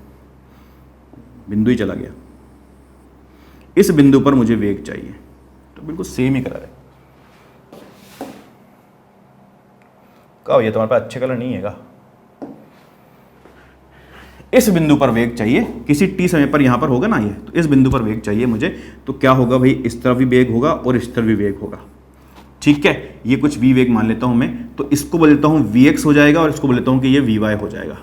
बिंदु ही चला गया, इस बिंदु पर मुझे वेग चाहिए, तो बिल्कुल सेम ही कलर है। कहो ये तुम्हारे पास अच्छे कलर नहीं है। इस बिंदु पर वेग चाहिए, किसी टी समय पर यहां पर होगा ना ये, तो इस बिंदु पर वेग चाहिए मुझे। तो क्या होगा भाई, इस तरफ भी वेग होगा और इस तरफ भी वेग होगा। ठीक है, ये कुछ v वेग मान लेता हूं मैं, तो इसको बोल देता हूं vx हो जाएगा और इसको बोल देता हूं कि ये vy हो जाएगा।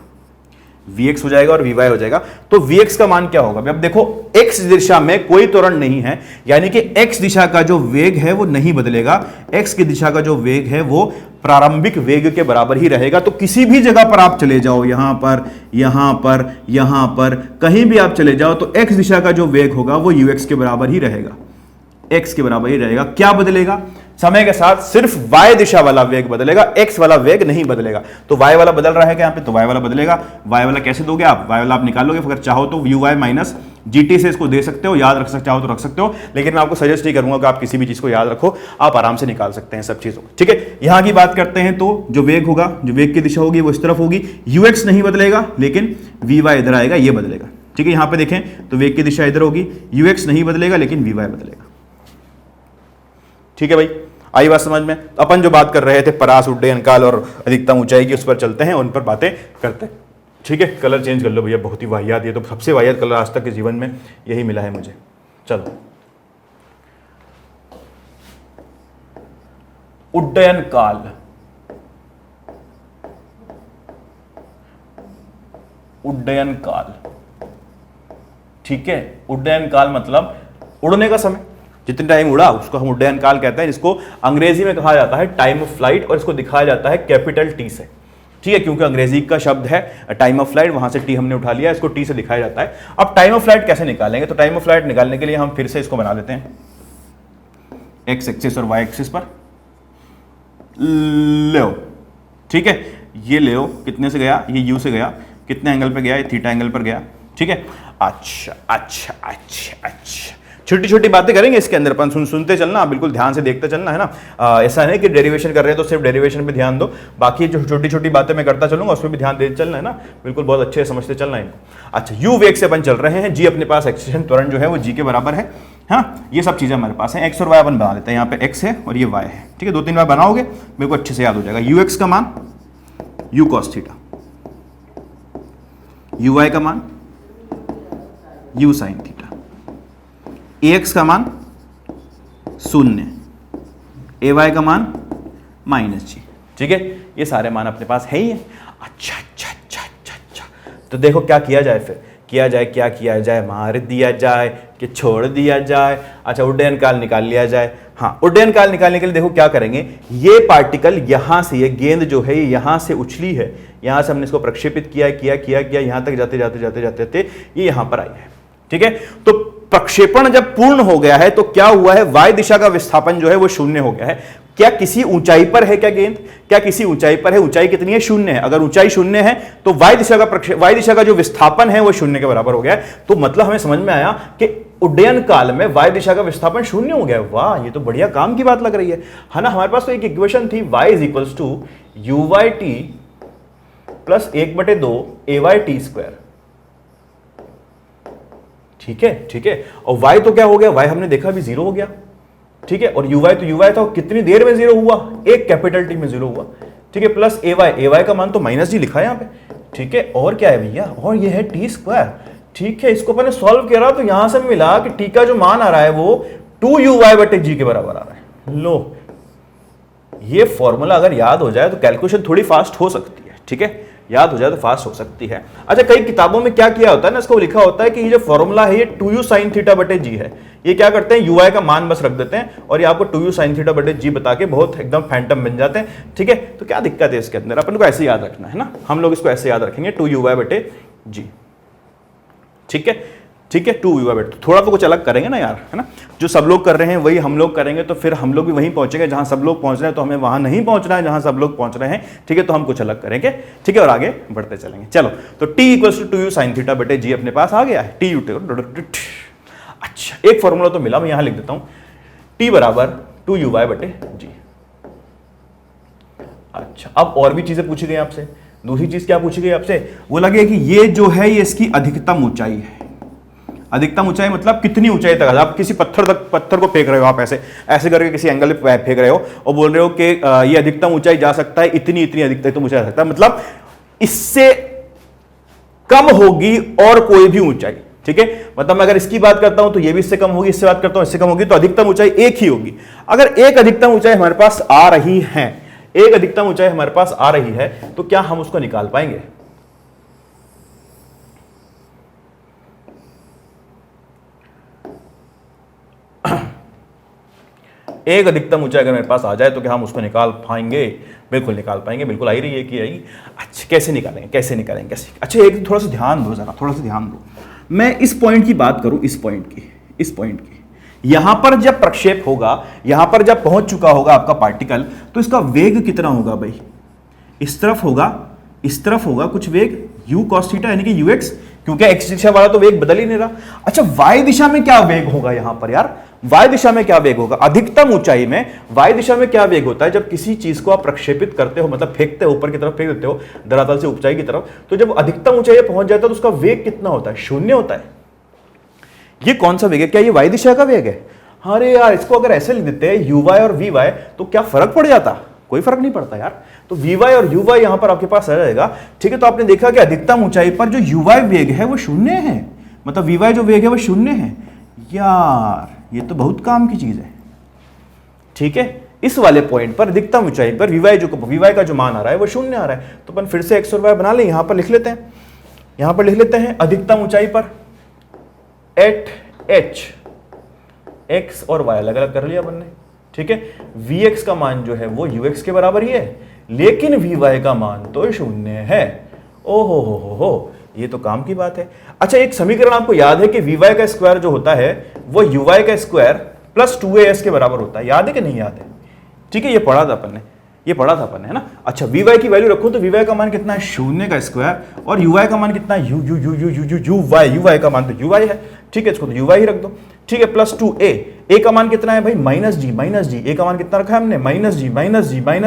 vx हो जाएगा और vy हो जाएगा। तो vx का मान क्या होगा? अब देखो x दिशा में कोई त्वरण नहीं है, यानी कि x दिशा का जो वेग है वो नहीं बदलेगा। x की दिशा का जो वेग है वो प्रारंभिक वेग के बराबर ही रहेगा। तो किसी भी जगह पर आप चले जाओ, यहां पर, यहां पर, यहां पर, कहीं भी आप चले जाओ, तो x दिशा का जो वेग होगा वो ux के बराबर ही रहेगा, x के बराबर ही रहेगा। क्या बदलेगा? समय के साथ सिर्फ y दिशा वाला वेग बदलेगा, x वाला वेग नहीं बदलेगा। तो y वाला बदल रहा है क्या यहाँ पे, तो y वाला बदलेगा। y वाला कैसे दोगे आप? y वाला आप निकालोगे, अगर चाहो तो uy माइनस gt से इसको दे सकते हो, याद रख सकते, चाहो तो रख सकते हो, लेकिन मैं आपको सजेस्ट नहीं करूंगा कि आप किसी भी चीज को याद रखो, आप आराम से निकाल सकते हैं सब चीजों। ठीक है, यहां की बात करते हैं, तो जो वेग होगा, जो वेग की दिशा होगी वो इस तरफ होगी, ux नहीं बदलेगा, लेकिन vy इधर आएगा, ये बदलेगा। ठीक है, यहां पे देखें तो वेग की दिशा इधर होगी, ux नहीं बदलेगा लेकिन vy बदलेगा। ठीक है भाई, आई बात समझ में? अपन जो बात कर रहे थे परास, उड्डयन काल और अधिकतम ऊंचाई की, उस पर चलते हैं, उन पर बातें करते हैं। ठीक है, कलर चेंज कर लो भैया, बहुत ही वाहियात, ये तो सबसे वाहियात कलर आज तक के जीवन में यही मिला है मुझे। चलो, उड्डयन काल, उड्डयन काल। ठीक है, उड्डयन काल मतलब उड़ने का समय, जितने टाइम उड़ा उसको हम उड्डयन काल कहते हैं, जिसको अंग्रेजी में कहा जाता है टाइम ऑफ फ्लाइट, और इसको दिखाया जाता है कैपिटल टी से। ठीक है, क्योंकि अंग्रेजी का शब्द है टाइम ऑफ फ्लाइट, वहां से टी हमने उठा लिया, इसको टी से दिखाया जाता है। अब टाइम ऑफ फ्लाइट कैसे निकालेंगे? तो टाइम ऑफ फ्लाइट निकालने के लिए हम फिर से इसको बना लेते हैं, एक्स एक्सिस और वाई एक्सिस पर ले। ठीक है, ये ले लो, कितने से गया, ये यू से गया, कितने एंगल पे गया, ये थीटा एंगल पर गया। ठीक है, अच्छा अच्छा अच्छा अच्छा, छोटी छोटी बातें करेंगे इसके अंदर, अपन सुनते चलना, बिल्कुल ध्यान से देखते चलना, है ना। ऐसा नहीं कि डेरिवेशन कर रहे हैं तो सिर्फ डेरिवेशन पे ध्यान दो, बाकी जो छोटी छोटी बातें मैं करता चलूंगा उसमें भी ध्यान देते चलना, है ना, बिल्कुल बहुत अच्छे समझते चलना है। अच्छा, यू वेग से अपन चल रहे हैं, जी अपने पास एक्सेलरेशन त्वरण जो है वो जी के बराबर है। हाँ, ये सब चीजें हमारे पास है, एक्स और वाई अपन बना लेते हैं, यहाँ पे एक्स है और ये वाई है। ठीक है, 2-3 बार बनाओगे मेरे को अच्छे से याद हो जाएगा। यू एक्स का मान U cos theta, U Y का मान यू साइन थीटा, ax का मान 0, ay का मान -g। ठीक है, ये सारे मान अपने पास है ही है। अच्छा अच्छा अच्छा अच्छा अच्छा, तो देखो क्या किया जाए, फिर किया जाए, क्या किया जाए, मार दिया जाए कि छोड़ दिया जाए। अच्छा, उड्डयन काल निकाल लिया जाए। हाँ, उड्डयन काल निकालने के लिए देखो क्या करेंगे, ये पार्टिकल यहां से, ये गेंद जो है यहां से उछली है, यहां से हमने इसको प्रक्षेपित किया किया किया किया, यहां तक जाते जाते जाते जाते जाते ये यहां पर आई है। ठीक है, तो प्रक्षेपण जब पूर्ण हो गया है तो क्या हुआ है, वाई दिशा का विस्थापन जो है वो 0 हो गया है। क्या किसी ऊंचाई पर है क्या गेंद? क्या किसी ऊंचाई पर है? ऊंचाई कितनी है? 0 है। अगर ऊंचाई 0 है तो वाई दिशा का जो विस्थापन है वो 0 के बराबर हो गया है। तो मतलब हमें समझ में आया कि उड्डयन काल में वाई दिशा का विस्थापन 0 हो गया। वाह, ये तो बढ़िया काम की बात लग रही है ना। हमारे पास तो एक इक्वेशन थी, y is equals to U Y T plus 1/2 AYT²। ठीक है, ठीक है, और y तो क्या हो गया, y हमने देखा अभी 0 हो गया। ठीक है, और uy तो uy था, कितनी देर में 0 हुआ, एक कैपिटल टी में 0 हुआ। ठीक है, प्लस ay का मान तो -g लिखा है यहाँ पे। ठीक है, और क्या है भैया, और ये है t²। ठीक है, इसको मैंने सॉल्व किया तो यहां से मिला कि t का जो मान आ रहा है वो 2uy/g के बराबर आ रहा है। लो, ये फॉर्मूला अगर याद हो जाए तो कैलकुलेशन थोड़ी फास्ट हो सकती है, ठीक है, याद हो जाए तो फास्ट हो सकती है। अच्छा, कई किताबों में क्या किया होता है ना, इसको लिखा होता है कि ये जो फॉर्मूला है ये 2u sin थीटा बटे जी है। ये क्या करते हैं, ui का मान बस रख देते हैं और ये आपको 2u sin थीटा बटे जी बता के बहुत एकदम फैंटम बन जाते हैं, ठीक है। तो क्या दिक्कत है इसके अंदर, अपन को ऐसे याद रखना है ना, हम लोग इसको ऐसे याद रखेंगे 2uy बटे जी, ठीक है, ठीक है, 2uy बटे, थोड़ा तो कुछ अलग करेंगे ना यार, है ना, जो सब लोग कर रहे हैं वही हम लोग करेंगे तो फिर हम लोग भी वहीं पहुंचेंगे जहां सब लोग पहुंच रहे हैं, तो हमें वहां नहीं पहुंचना है जहां सब लोग पहुंच रहे हैं, ठीक है, तो हम कुछ अलग करेंगे, ठीक है, और आगे बढ़ते चलेंगे। चलो, तो t equals to 2u sin theta बटे जी अपने पास आ गया है, टी यू। अच्छा, एक फॉर्मूला तो मिला, मैं यहां लिख देता हूं, t बराबर 2uy बटे जी। अच्छा, अब और भी चीजें पूछी गई आपसे। दूसरी चीज क्या पूछी गई आपसे, वो लगे कि ये जो है ये इसकी अधिकतम ऊंचाई है। अधिकतम ऊंचाई मतलब कितनी ऊंचाई तक, आप किसी पत्थर को फेंक रहे हो, आप ऐसे ऐसे करके किसी एंगल पे फेंक रहे हो और बोल रहे हो कि ये अधिकतम ऊंचाई जा सकता है इतनी इतनी अधिकतम ऊंचाई जा सकता है, मतलब इससे कम होगी और कोई भी ऊंचाई, ठीक है। मतलब मैं अगर इसकी बात करता हूं तो ये भी इससे कम होगी, इससे बात करता हूं इससे कम होगी, तो अधिकतम ऊंचाई एक ही होगी। अगर एक अधिकतम ऊंचाई हमारे पास आ रही है, एक अधिकतम ऊंचाई हमारे पास आ रही है, तो क्या हम उसको निकाल पाएंगे? एक अधिकतम ऊंचाई अगर मेरे पास आ जाए तो क्या हम उसको निकाल पाएंगे? बिल्कुल निकाल पाएंगे, बिल्कुल आ ही रही है कि आएगी। अच्छा, कैसे निकालेंगे, कैसे निकालेंगे, कैसे? अच्छा, एक थोड़ा सा ध्यान दो, जरा थोड़ा सा ध्यान दो। मैं इस पॉइंट की बात करूं, इस पॉइंट की, यहां पर जब प्रक्षेप होगा, यहां पर जब पहुंच चुका होगा आपका पार्टिकल, तो इसका वेग कितना होगा भाई? इस तरफ होगा, इस तरफ होगा कुछ वेग u cos थीटा यानी कि ux, क्योंकि x दिशा वाला तो वेग बदल ही नहीं रहा। अच्छा, y दिशा में क्या वेग होगा यहां पर यार? y दिशा में क्या वेग होगा? अधिकतम ऊंचाई में y दिशा में क्या वेग होता है? जब किसी चीज को आप प्रक्षेपित करते हो, मतलब फेंकते हो, ऊपर की तरफ फेंक देते हो धरातल से ऊंचाई की तरफ, तो जब अधिकतम ऊंचाई पहुंच जाता है तो उसका वेग कितना होता है? शून्य होता है। ये कौन सा वेग है? क्या ये y दिशा का वेग है? अरे यार, इसको अगर ऐसे लिख देते हैं uy और vy, तो क्या फर्क पड़ जाता? कोई फर्क नहीं पड़ता यार। तो vy और uy यहां पर आपके पास आ जाएगा, ठीक है। तो आपने देखा कि अधिकतम ऊंचाई पर जो uy वेग है वो शून्य है, मतलब vy जो वेग है वो शून्य है। यार, ये तो बहुत काम की चीज है, ठीक है। इस वाले पॉइंट पर अधिकतम ऊंचाई पर vy का जो मान आ रहा है वो शून्य आ रहा है, तो अपन फिर से x और y बना लें, यहां पर लिख लेते हैं, यहां पर लिख लेते हैं अधिकतम ऊंचाई पर एट h, x और y अलग अलग कर लिया अपन ने, ठीक है। vx का मान जो है वो ux के बराबर ही है, लेकिन vy का मान तो शून्य है। ओहो हो, ये तो काम की बात है। अच्छा, एक समीकरण आपको याद है कि vy का स्क्वायर जो होता है वो uy का स्क्वायर प्लस 2as के बराबर होता है, याद है कि नहीं याद है? ठीक है, ये पढ़ा था अपन ने, ये पढ़ा था अपन ने, है ना। अच्छा, vy की वैल्यू रखो तो vy का मान कितना है? शून्य का स्क्वायर, और uy का मान कितना है? uy का मान तो uy है, ठीक है, इसको तो uy ही रख दो, ठीक है, प्लस 2a, a का मान कितना है भाई? माइनस जी, a का मान कितना रखा है हमने? माइनस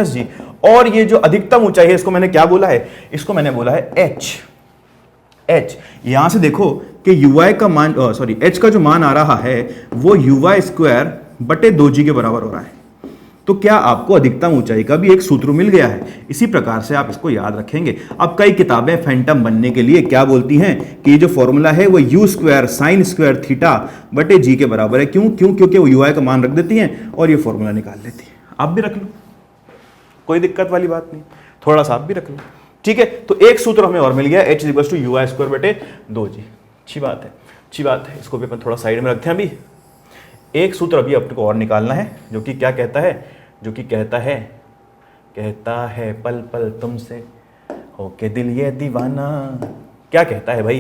जी, और ये जो अधिकतम ऊंचाई है इसको मैंने क्या बोला है? इसको मैंने बोला है h। यहां से देखो कि uy का मान, सॉरी, h का जो मान आ रहा है वो uy स्क्वायर बटे 2g के बराबर हो रहा है। तो क्या आपको अधिकतम ऊंचाई का भी एक सूत्र मिल गया है? इसी प्रकार से आप इसको याद रखेंगे। अब कई किताबें फैंटम बनने के लिए क्या बोलती हैं कि ये जो फॉर्मूला है वो u square sine square theta बटे जी के बराबर है। क्योंकि वो ui का मान रख देती हैं और ये फॉर्मूला निकाल लेती है। आप भी रख लो, कोई दिक्कत वाली बात नहीं, थोड़ा सा आप भी रख लो, ठीक है। तो एक सूत्र हमें और मिल गया, h equals to ui square बटे 2g। अच्छी बात है, अच्छी बात है। इसको भी अपन थोड़ा साइड में रखते हैं। अभी एक सूत्र अभी आपको और निकालना है, जो कि क्या कहता है? जो कि कहता है पल पल तुमसे होके दिल ये दीवाना। क्या कहता है भाई?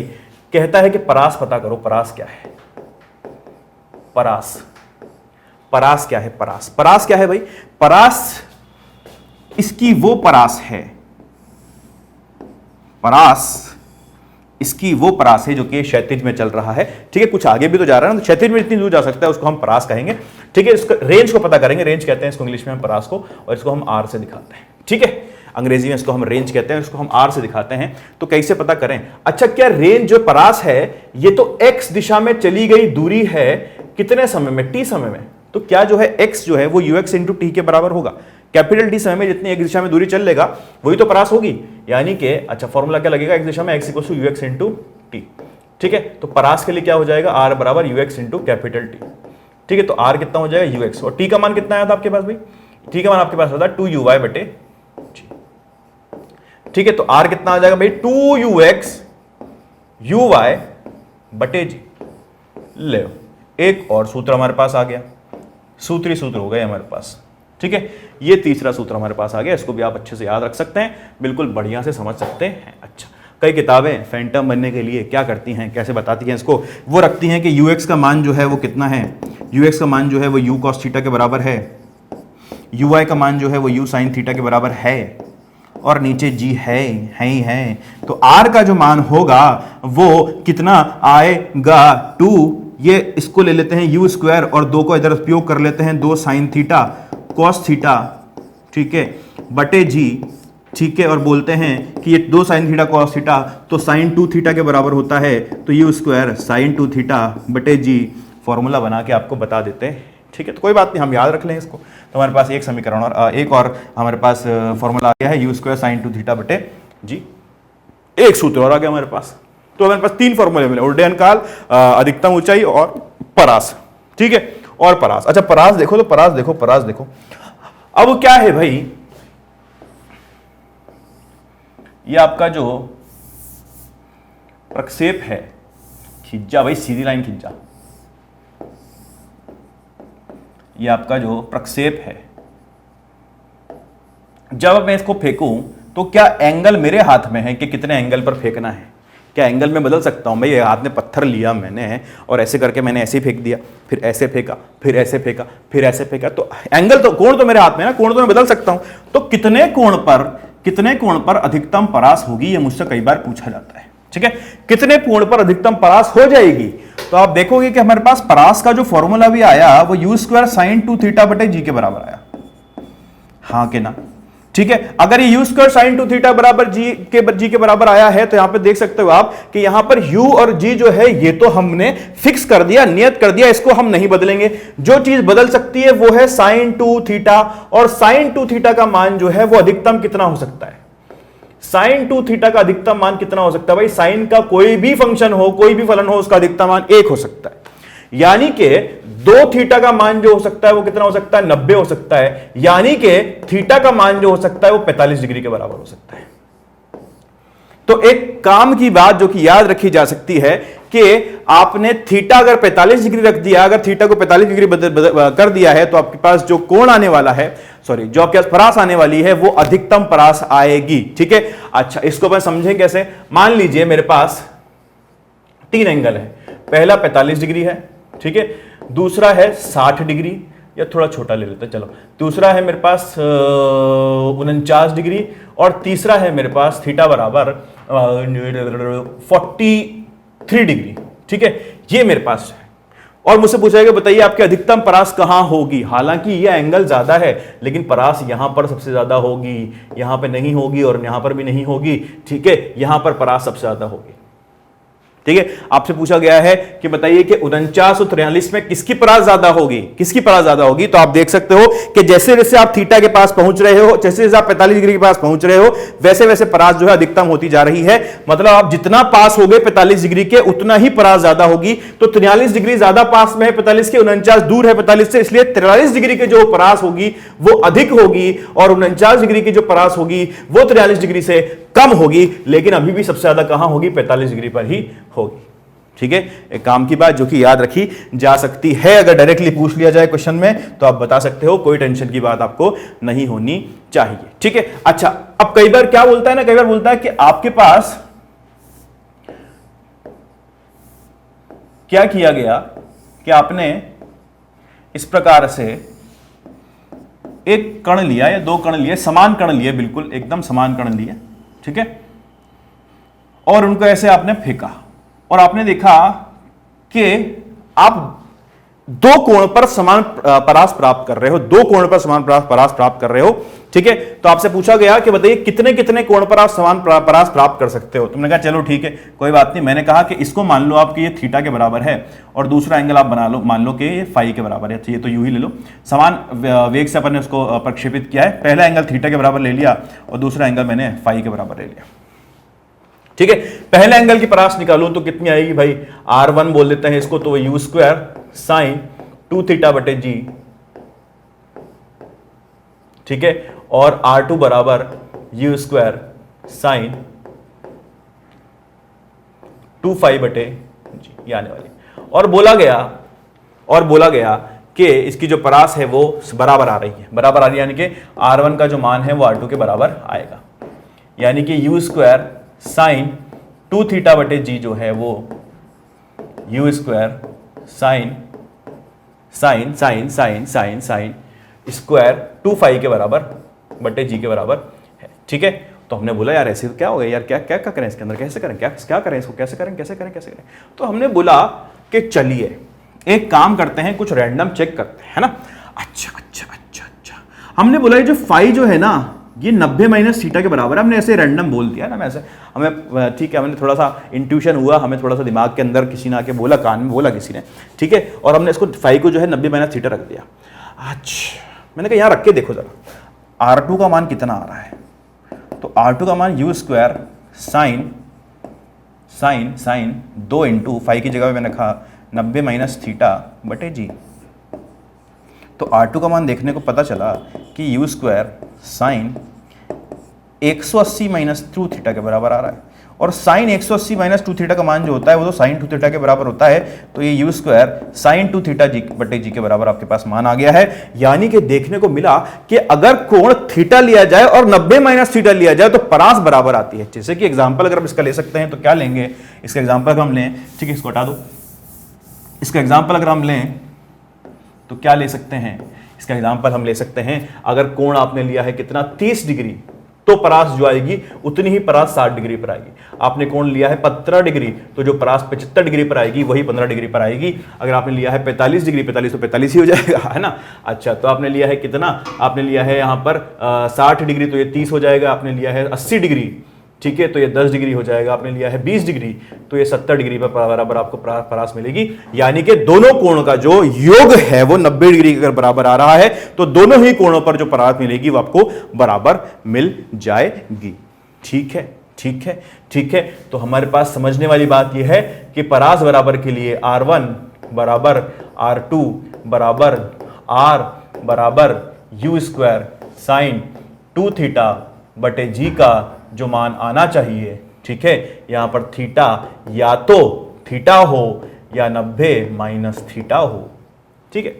कहता है कि परास पता करो, परास क्या है? परास क्या है? परास क्या है भाई? परास इसकी वो परास है, परास इसकी वो परास है जो कि क्षैतिज में चल रहा है, ठीक है। कुछ आगे भी तो जा रहा है ना, तो क्षैतिज में जितनी दूर जा सकता है उसको हम परास कहेंगे, ठीक है। इसका रेंज को पता करेंगे, रेंज कहते हैं इसको इंग्लिश में हम परास को, और इसको हम आर से दिखाते हैं, ठीक है। अंग्रेजी में इसको हम रेंज कहते हैं, इसको हम आर से दिखाते हैं। तो कैसे पता करें? अच्छा, क्या रेंज जो परास है ये तो एक्स दिशा में चली गई दूरी है कितने समय में? टी समय में। तो क्या जो है एक्स जो है वो यूएक्स इंटू टी के बराबर होगा। कैपिटल टी समय में जितनी एक दिशा में दूरी चल लेगा वही तो परास होगी, यानी कि अच्छा फॉर्मूला क्या लगेगा? एक्स दिशा में X equal to U X into T, ठीक है। तो परास के लिए क्या हो जाएगा? आर बराबर यूएक्स इंटू कैपिटल टी, ठीक है, तो r कितना हो जाएगा ux, और t का मान कितना आया था आपके पास भाई, t का मान आपके पास आता है 2uy बटे g। ठीक है, तो r कितना आ जाएगा भाई 2ux uy बटे g। ले एक और सूत्र हमारे पास आ गया, सूत्र हो गए हमारे पास। ठीक है, ये तीसरा सूत्र हमारे पास आ गया, इसको भी आप अच्छे से याद रख सकते हैं, बिल्कुल बढ़िया से समझ सकते हैं। अच्छा, कई किताबें फैंटम बनने के लिए क्या करती हैं, कैसे बताती हैं इसको, वो रखती हैं कि ux का मान जो है वो कितना है, ux का मान जो है वो u cos थीटा के बराबर है, uy का मान जो है वो u sin थीटा के बराबर है, और नीचे g है ही है। तो r का जो मान होगा वो कितना आएगा 2, ये इसको ले लेते हैं u स्क्वायर और 2 को इधर उपयोग कर लेते हैं, 2 sin थीटा cos थीटा, ठीक है, बटे g। ठीक है, और बोलते हैं कि ये 2 sin थीटा cos थीटा तो sin 2 थीटा के बराबर होता है, तो u स्क्वायर sin 2 थीटा बटे g फॉर्मूला बना के आपको बता देते हैं। ठीक है, तो कोई बात नहीं, हम याद रख लें इसको। तो हमारे पास एक समीकरण और एक और हमारे पास फॉर्मूला आ गया है, u स्क्वायर sin 2 थीटा बटे g, एक सूत्र और आ गया हमारे पास। तो हमारे पास 3 फॉर्मूले मिले, उड्डयन काल, अधिकतम ऊंचाई और परास। ठीक है, और परास। अच्छा, परास देखो, तो परास देखो। अब क्या है भाई, ये आपका जो प्रक्षेप है, खिंचा भाई, सीधी लाइन खिंचा, ये आपका जो प्रक्षेप है, जब मैं इसको फेंकूं तो क्या एंगल मेरे हाथ में है कि कितने एंगल पर फेंकना है, क्या एंगल में बदल सकता हूं भाई? ये हाथ में पत्थर लिया मैंने और ऐसे करके मैंने ऐसे ही फेंक दिया, फिर ऐसे फेंका, फिर ऐसे फेंका, फिर ऐसे फेंका, तो एंगल तो, कोण तो मेरे हाथ में है ना, कोण तो मैं बदल सकता हूं। तो कितने कोण पर अधिकतम परास होगी, ये मुझसे कई बार पूछा जाता है। ठीक है, कितने कोण पर अधिकतम परास हो जाएगी? तो आप देखोगे कि हमारे पास परास का जो फॉर्मूला भी आया वो u स्क्वायर साइन 2 थीटा बटे g के बराबर आया, हाँ के ना? ठीक है, अगर ये u स्क्वायर साइन 2 थीटा बराबर g के बराबर आया है तो यहां पे देख सकते हो आप कि यहां पर u और g जो है ये तो हमने फिक्स कर दिया, नियत कर दिया, इसको हम नहीं बदलेंगे। जो चीज बदल सकती है वो है साइन 2 थीटा, और साइन 2 थीटा का मान जो है वो अधिकतम कितना हो सकता है? साइन 2 थीटा का अधिकतम मान कितना हो सकता है भाई? साइन का कोई भी फंक्शन हो, कोई भी फलन हो, उसका अधिकतम मान 1 हो सकता है। यानी कि 2 थीटा का मान जो हो सकता है वो कितना हो सकता है? 90 हो सकता है। यानी कि थीटा का मान जो हो सकता है वो 45 डिग्री के बराबर हो सकता है। तो एक काम की बात जो कि याद रखी जा सकती है कि आपने थीटा अगर 45 डिग्री रख दिया, अगर थीटा को 45 डिग्री कर दिया है तो आपके पास जो कोण आने वाला है, सॉरी, जो आपके पास परास आने वाली है वो अधिकतम परास आएगी। ठीक है, अच्छा, इसको अपन समझें कैसे? मान लीजिए मेरे पास 3 एंगल है, पहला 45 डिग्री है, ठीक है, दूसरा है 60 डिग्री, या थोड़ा छोटा ले लेते हैं, चलो, दूसरा है मेरे पास 49 डिग्री, और तीसरा है मेरे पास थीटा बराबर 43 डिग्री। ठीक है, ये मेरे पास है, और मुझसे पूछा जाएगा बताइए आपकी अधिकतम परास कहां होगी? हालांकि ये एंगल ज्यादा है, लेकिन परास यहां पर सबसे ज्यादा होगी, यहां पे नहीं होगी और यहां पर भी नहीं होगी। ठीक है, यहां पर परास सबसे ज्यादा होगी। ठीक है, आपसे पूछा गया है कि बताइए कि 49 और 43 में किसकी परास ज्यादा होगी, किसकी परास ज्यादा होगी? तो आप देख सकते हो कि जैसे जैसे आप थीटा के पास पहुंच रहे हो, जैसे जैसे आप 45 डिग्री के पास पहुंच रहे हो, वैसे वैसे परास जो है अधिकतम होती जा रही है। मतलब आप जितना पास हो गए 45 डिग्री के, उतना ही परास ज्यादा होगी। तो 43 डिग्री ज्यादा पास में है 45 के, 49 दूर है 45 से, इसलिए 43 डिग्री की जो परास होगी वो अधिक होगी, और 49 डिग्री की जो परास होगी वो 43 डिग्री से कम होगी, लेकिन अभी भी सबसे ज्यादा कहां होगी? 45 डिग्री पर ही होगी। ठीक है, एक काम की बात जो कि याद रखी जा सकती है, अगर डायरेक्टली पूछ लिया जाए क्वेश्चन में तो आप बता सकते हो, कोई टेंशन की बात आपको नहीं होनी चाहिए। ठीक है, अच्छा, अब कई बार क्या बोलता है ना, कई बार बोलता है कि आपके पास क्या किया गया कि आपने इस प्रकार से एक कण लिया या 2 कण लिए, समान कण लिए, बिल्कुल एकदम समान कण लिए, ठीक है, और उनको ऐसे आपने फेंका, और आपने देखा कि आप 2 कोण पर समान परास प्राप्त कर रहे हो, 2 कोण पर समान परास प्राप्त कर रहे हो। ठीक है, तो आपसे पूछा गया कि बताइए कितने कितने कोण पर आप समान परास प्राप्त कर सकते हो? तुमने कहा चलो ठीक है, कोई बात नहीं। मैंने कहा कि इसको मान लो आपके ये थीटा के बराबर है, और दूसरा एंगल आप बना लो, मान लो कि ये फाई के बराबर है, ये तो यूं ही ले लो। समान वेग से अपन ने उसको प्रक्षेपित किया है, पहला एंगल थीटा के बराबर ले लिया और दूसरा एंगल मैंने फाई के बराबर ले लिया। ठीक है, पहले एंगल की परास निकालूं तो कितनी आएगी भाई? R1 बोल देते हैं इसको, तो यू स्क्वायर साइन 2 थीटा बटे जी, ठीक है, और R2 बराबर यू स्क्वायर साइन 2 फाई बटे जी, ये आने वाली। और बोला गया कि इसकी जो परास है वो बराबर आ रही है, बराबर आ रही है, यानी कि R1 का जो मान है वो R2 के बराबर आएगा, यानी कि यू स्क्वायर साइन 2 थीटा बटे जी जो है वो U square sine sine sine sine sine sine square 2 phi के बराबर बटे जी के बराबर है, ठीक है। तो हमने बोला यार ऐसे क्या हो गया यार, क्या क्या क्या करें इसके अंदर, कैसे करें, क्या करें इसको, कैसे करें। तो हमने बोला कि चलिए एक काम करते हैं, कुछ रैंडम चेक करते हैं, है ना। अच्छा, हमने बोला ये जो फाई जो है ना ये 90 माइनस थीटा के बराबर है, हमने ऐसे रैंडम बोल दिया ना, ऐसे हमें ठीक है, हमने थोड़ा सा इंट्यूशन हुआ, हमें थोड़ा सा दिमाग के अंदर किसी ने आके बोला, कान में बोला किसी ने, ठीक है, और हमने इसको फाई को जो है 90 माइनस थीटा रख दिया। अच्छा, मैंने कहा यहाँ रख के देखो जरा R2 का मान कितना आ रहा है, तो R2 का मान U square sine 2 into phi की जगह पे मैंने कहा 90 माइनस थीटा बटे जी। तो R2 का मान देखने को पता चला कि you square sign 180 minus 2 theta के बराबर आ रहा है, और साइन 180 माइनस 2 थीटा का मान जो होता है वो तो साइन 2 थीटा के बराबर होता है, तो ये यू स्क्वायर साइन 2 थीटा जी बटे जी के बराबर आपके पास मान आ गया है। यानी कि देखने को मिला कि अगर कोण थीटा लिया जाए और 90 माइनस थीटा लिया जाए तो परास बराबर आती है। जैसे कि एग्जाम्पल अगर हम इसका ले सकते हैं तो क्या लेंगे, इसका एग्जाम्पल अगर हम लें, ठीक है, इसको हटा दो, इसका एग्जाम्पल अगर हम लें तो क्या ले सकते हैं, इसका एग्जाम्पल हम ले सकते हैं, अगर कोण आपने लिया है कितना 30 डिग्री, तो परास जो आएगी उतनी ही परास 60 डिग्री पर आएगी। आपने कोण लिया है 15 डिग्री, तो जो परास 75 डिग्री पर आएगी वही 15 डिग्री पर आएगी। अगर आपने लिया है 45 डिग्री, 45 तो 45 ही हो जाएगा, है ना। अच्छा, तो आपने लिया है कितना, आपने लिया है यहाँ पर 60 डिग्री, तो ये 30 हो जाएगा। आपने लिया है 80 डिग्री, ठीक है, तो ये 10 डिग्री हो जाएगा। आपने लिया है 20 डिग्री, तो ये 70 डिग्री पर बराबर आपको परास मिलेगी। यानी कि दोनों कोणों का जो योग है वो 90 डिग्री के अगर बराबर आ रहा है तो दोनों ही कोणों पर जो परास मिलेगी वो आपको बराबर मिल जाएगी। ठीक है, ठीक है, ठीक है। तो हमारे पास समझने वाली बात यह है कि परास बराबर के लिए R1 बराबर R2 बराबर R बराबर यू स्क्वायर साइन 2 थीटा बटे जी का जो मान आना चाहिए, ठीक है, यहां पर थीटा या तो थीटा हो या 90 माइनस थीटा हो, ठीक है,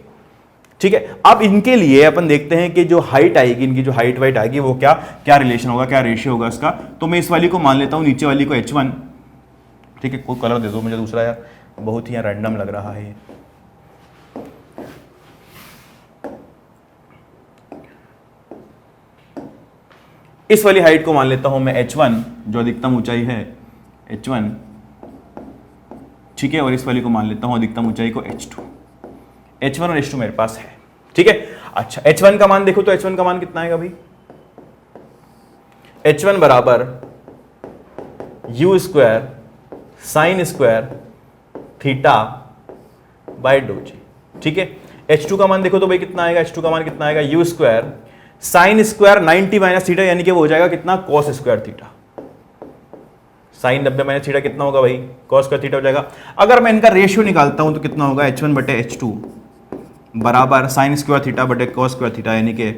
ठीक है। अब इनके लिए अपन देखते हैं कि जो हाइट आएगी, इनकी जो हाइट वाइट आएगी वो क्या क्या रिलेशन होगा, क्या रेशियो होगा इसका। तो मैं इस वाली को मान लेता हूं, नीचे वाली को H1, ठीक है, कोई कलर दे दो मुझे दूसरा यार, बहुत ही रैंडम लग रहा है ये। इस वाली हाइट को मान लेता हूं मैं H1, जो अधिकतम ऊंचाई है H1, ठीक है, और इस वाली को मान लेता हूं अधिकतम ऊंचाई को H2। H1 और H2 मेरे पास है, ठीक है। अच्छा, H1 का मान देखो, तो H1 का मान कितना आएगा भाई, H1 बराबर u square sine square theta by डो जी, ठीक है। H2 का मान देखो तो भाई कितना आएगा, H2 का मान कितना आएगा, U square sine square 90 minus theta, यानी कि वो हो जाएगा कितना, cos square theta. Sine 90 minus theta कितना होगा भाई, कॉस स्क्वायर थीटा हो जाएगा। अगर मैं इनका रेशियो निकालता हूं तो कितना होगा, H1 बटे H2 बराबर साइन स्क्वायर थीटा बटे कॉस स्क्वायर थीटा, यानी कि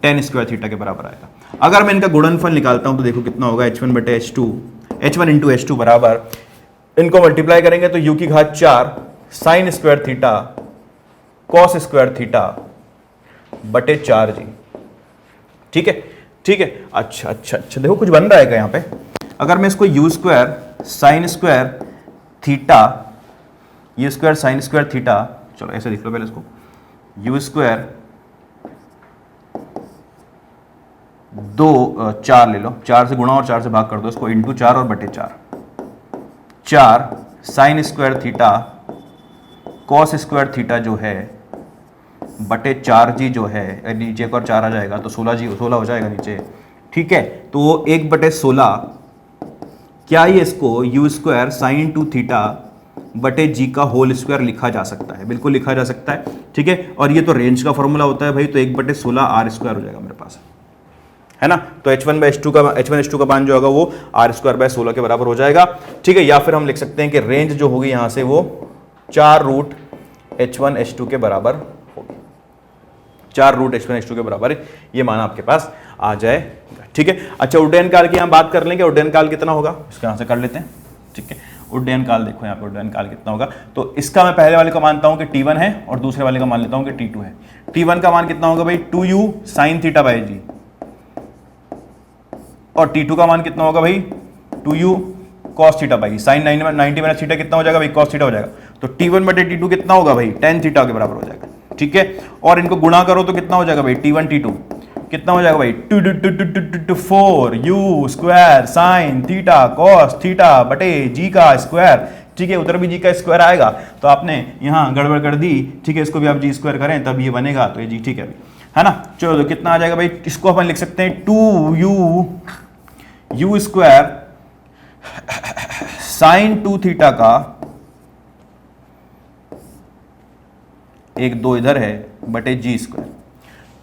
टेन स्क्वायर थीटा के बराबर आएगा। अगर मैं इनका गुणनफल निकालता हूं तो देखो कितना होगा, H1 बटे H2, H1 इंटू H2 बराबर, इनको मल्टीप्लाई करेंगे तो u की घात 4 sign square theta cos square theta बटे 4 जी, ठीक है, ठीक है। अच्छा अच्छा अच्छा, देखो कुछ बन रहा है क्या यहाँ पे। अगर मैं इसको you square sine square theta, you square sine square theta, चलो ऐसे लिख लो पहले इसको, यू स्क्वायर 4 ले लो, 4 से गुणा और 4 से भाग कर दो इसको, इंटू 4 और बटे 4 sign square theta cos square theta जो है बटे 4 जी जो है, नीचे एक और 4 आ जाएगा तो 16 जी, 16 हो जाएगा नीचे, ठीक है। तो 1 बटे 16, क्या ये इसको यू स्क्वायर साइन 2 थीटा बटे जी का होल स्क्वायर लिखा जा सकता है, बिल्कुल लिखा जा सकता है, ठीक है। और ये तो रेंज का फॉर्मूला होता है भाई, तो 1 बटे 16 आर स्क्वायर हो जाएगा मेरे पास, है ना। तो H1 का मान जो होगा वो आर स्क्वायर बाय 16 के बराबर हो जाएगा, ठीक है। या फिर हम लिख सकते हैं कि रेंज जो होगी यहां से वो 4 रूट H1 H2 के बराबर होगी, 4 रूट H1 H2 के बराबर है, ये माना आपके पास आ जाएगा। ठीक है, अच्छा उड्डयन काल की हम बात कर लेंगे, उड्डयन काल कितना होगा इसके यहाँ से कर लेते हैं। ठीक है, उड्डयन काल देखो यहाँ पे उड्डयन काल कितना होगा, तो इसका मैं पहले वाले को मानता हूँ कि T1 है और दूसरे वाले का मान लेता हूँ कि T2 है। T1 का मान कितना होगा भाई 2u sin थीटा बाई जी, और T2 का मान कितना होगा भाई 2u cos theta by sine 90 minus theta कितना हो जाएगा भाई cos थीटा हो जाएगा, तो T1 बटे T2 कितना होगा भाई tan थीटा के बराबर हो जाएगा। ठीक है, और इनको गुणा करो तो कितना हो जाएगा भाई T1 T2 कितना हो जाएगा भाई 4u square sine theta cos theta बटे जी का स्क्वायर। ठीक है, उधर भी जी का स्क्वायर आएगा तो आपने यहाँ गड़बड़ कर दी। ठीक है, इसको भी आप जी स्क्वायर करें तब ये बनेगा, तो ये जी ठीक है ना। चलो तो कितना आ जाएगा भाई, इसको अपन लिख सकते हैं 2u स्क्वायर साइन 2 थीटा का, एक 2 इधर है बटे जी स्क्वायर।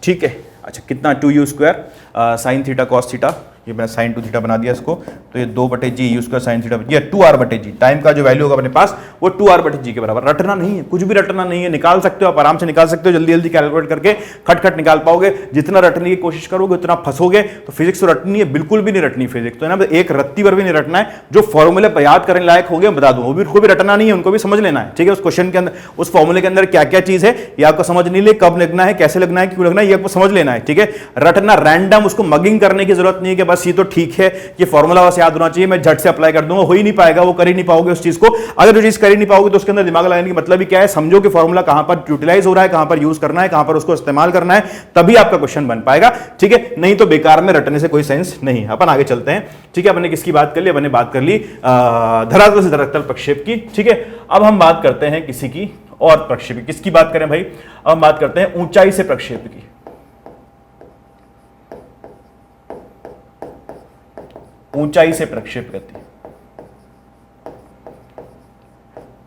ठीक है, अच्छा कितना 2u square sine theta cos theta, ये मैं साइन 2 थीटा बना दिया इसको, तो ये 2 बटे जी यू स्क्वायर साइन थीटा, ये 2r बटे जी, टाइम का जो वैल्यू होगा अपने पास वो 2r बटे जी के बराबर। रटना नहीं है, कुछ भी रटना नहीं है, निकाल सकते हो आप, आराम से निकाल सकते हो, जल्दी जल्दी कैलकुलेट करके खटखट निकाल पाओगे। जितना रटने की कोशिश करोगे उतना फंसोगे। तो फिजिक्स तो रटनी है, बिल्कुल भी नहीं रटनी फिजिक्स तो है ना, एक रत्ती पर भी नहीं रटना है। जो फॉर्मूले पर याद करने लायक होंगे बता दूं, उनको भी रटना नहीं है, उनको भी समझ लेना है। ठीक है, उस क्वेश्चन के अंदर उस फॉर्मूले के अंदर क्या क्या चीज है ये आपको समझ नहीं ले, कब लगना है, कैसे लगना है, क्यों लगना है, ये आपको समझ लेना है। ठीक है, रटना रैंडम, उसको मगिंग करने की जरूरत नहीं है कि बस ये तो ठीक है, ये फॉर्मूला बस याद होना चाहिए, मैं झट से अप्लाई कर दूंगा, हो ही नहीं पाएगा, वो कर ही नहीं पाओगे उस चीज को। अगर जो चीज कर ही नहीं पाओगे तो उसके अंदर दिमाग लगाने की मतलब ही क्या है, समझो कि फॉर्मूला कहां पर यूटिलाइज हो रहा है, कहां पर यूज करना है, कहां पर उसको इस्तेमाल करना है, तभी आपका क्वेश्चन बन पाएगा। ठीक है, नहीं तो बेकार में रटने से कोई सेंस नहीं है। अपन आगे चलते हैं। ठीक है, अपने किसकी बात कर ली, अपने बात कर ली धरातल से धरातल प्रक्षेप की। ठीक है, अब हम बात करते हैं किसी की और प्रक्षेप की। किसकी बात करें भाई, अब हम बात करते हैं ऊंचाई से प्रक्षेप की। ऊंचाई से प्रक्षेप गति।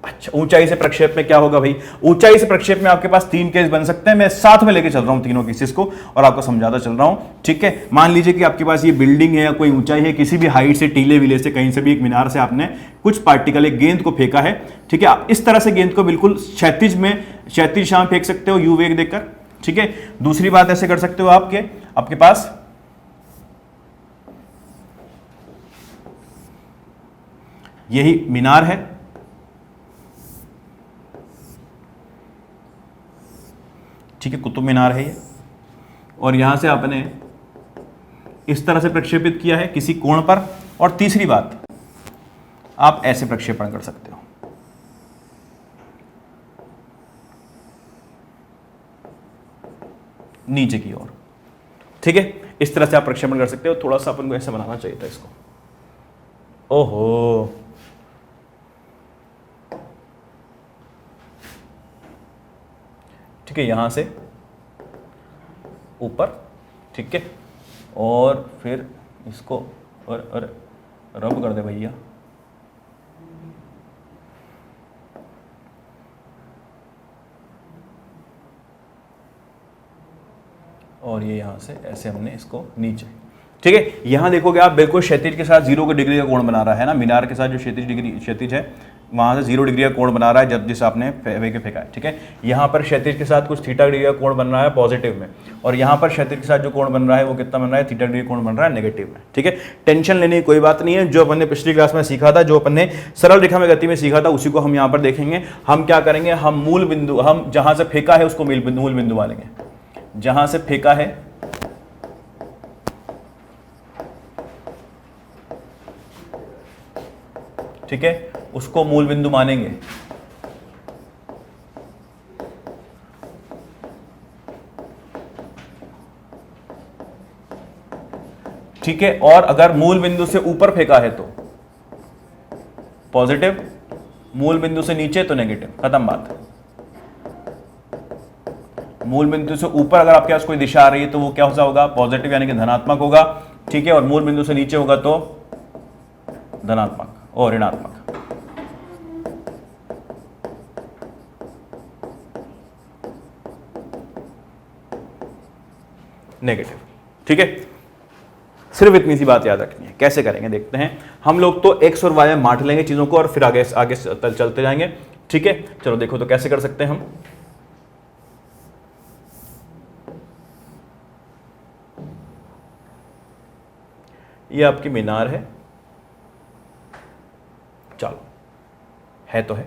अच्छा, ऊंचाई से प्रक्षेप में क्या होगा भाई, ऊंचाई से प्रक्षेप में आपके पास 3 केस बन सकते हैं। मैं साथ में लेके चल रहा हूं तीनों केसेस को और आपको समझाता चल रहा हूं। ठीक है, मान लीजिए कि आपके पास ये बिल्डिंग है या कोई ऊंचाई है, किसी भी हाइट से, टीले विले से, कहीं से भी एक मीनार से आपने कुछ पार्टिकल एक गेंद को फेंका है। ठीक है, आप इस तरह से गेंद को बिल्कुल क्षैतिज में, क्षैतिज दिशा में फेंक सकते हो यू वेग देकर। ठीक है, दूसरी बात ऐसे कर सकते हो आपके पास यही मीनार है, ठीक है, कुतुब मीनार है ये, और यहां से आपने इस तरह से प्रक्षेपित किया है किसी कोण पर। और तीसरी बात, आप ऐसे प्रक्षेपण कर सकते हो, नीचे की ओर। ठीक है, इस तरह से आप प्रक्षेपण कर सकते हो। थोड़ा सा अपन को ऐसे बनाना चाहिए था इसको। ओहो, ठीक है, यहां से ऊपर, ठीक है, और फिर इसको और रब कर दे भैया। और ये यहां से ऐसे हमने इसको नीचे। ठीक है, यहां देखोगे आप बिल्कुल क्षैतिज के साथ 0 डिग्री का कोण बना रहा है ना, मीनार के साथ जो क्षैतिज है वहां से 0 डिग्री का कोण बना रहा है जब जिस आपने फेंका है। ठीक है, यहाँ पर क्षैतिज के साथ कुछ थीटा डिग्री का कोण बन रहा है पॉजिटिव में, और यहाँ पर क्षैतिज के साथ जो कोण बन रहा है वो कितना बन रहा है, थीटा डिग्री कोण बन रहा है नेगेटिव में। ठीक है, टेंशन लेने की कोई बात नहीं है। जो अपन ने पिछली क्लास में सीखा था, जो अपन ने सरल रेखा में गति में सीखा था, उसी को हम यहाँ पर देखेंगे। हम क्या करेंगे, हम मूल बिंदु, हम जहां से फेंका है उसको मूल बिंदु मानेंगे। जहां से फेंका है ठीक है, उसको मूल बिंदु मानेंगे। ठीक है, और अगर मूल बिंदु से ऊपर फेंका है तो पॉजिटिव, मूल बिंदु से नीचे तो नेगेटिव, खत्म बात। मूल बिंदु से ऊपर अगर आपके पास कोई दिशा आ रही है तो वो क्या होगा, पॉजिटिव यानी कि धनात्मक होगा। ठीक है, और मूल बिंदु से नीचे होगा तो धनात्मक और ऋणात्मक। नेगेटिव। ठीक है, सिर्फ इतनी सी बात याद रखनी है। कैसे करेंगे देखते हैं। हम लोग तो एक्स और वाई में बांट लेंगे चीजों को और फिर आगे चलते जाएंगे। ठीक है, चलो देखो तो कैसे कर सकते हैं हम। ये आपकी मीनार है, चलो है तो है।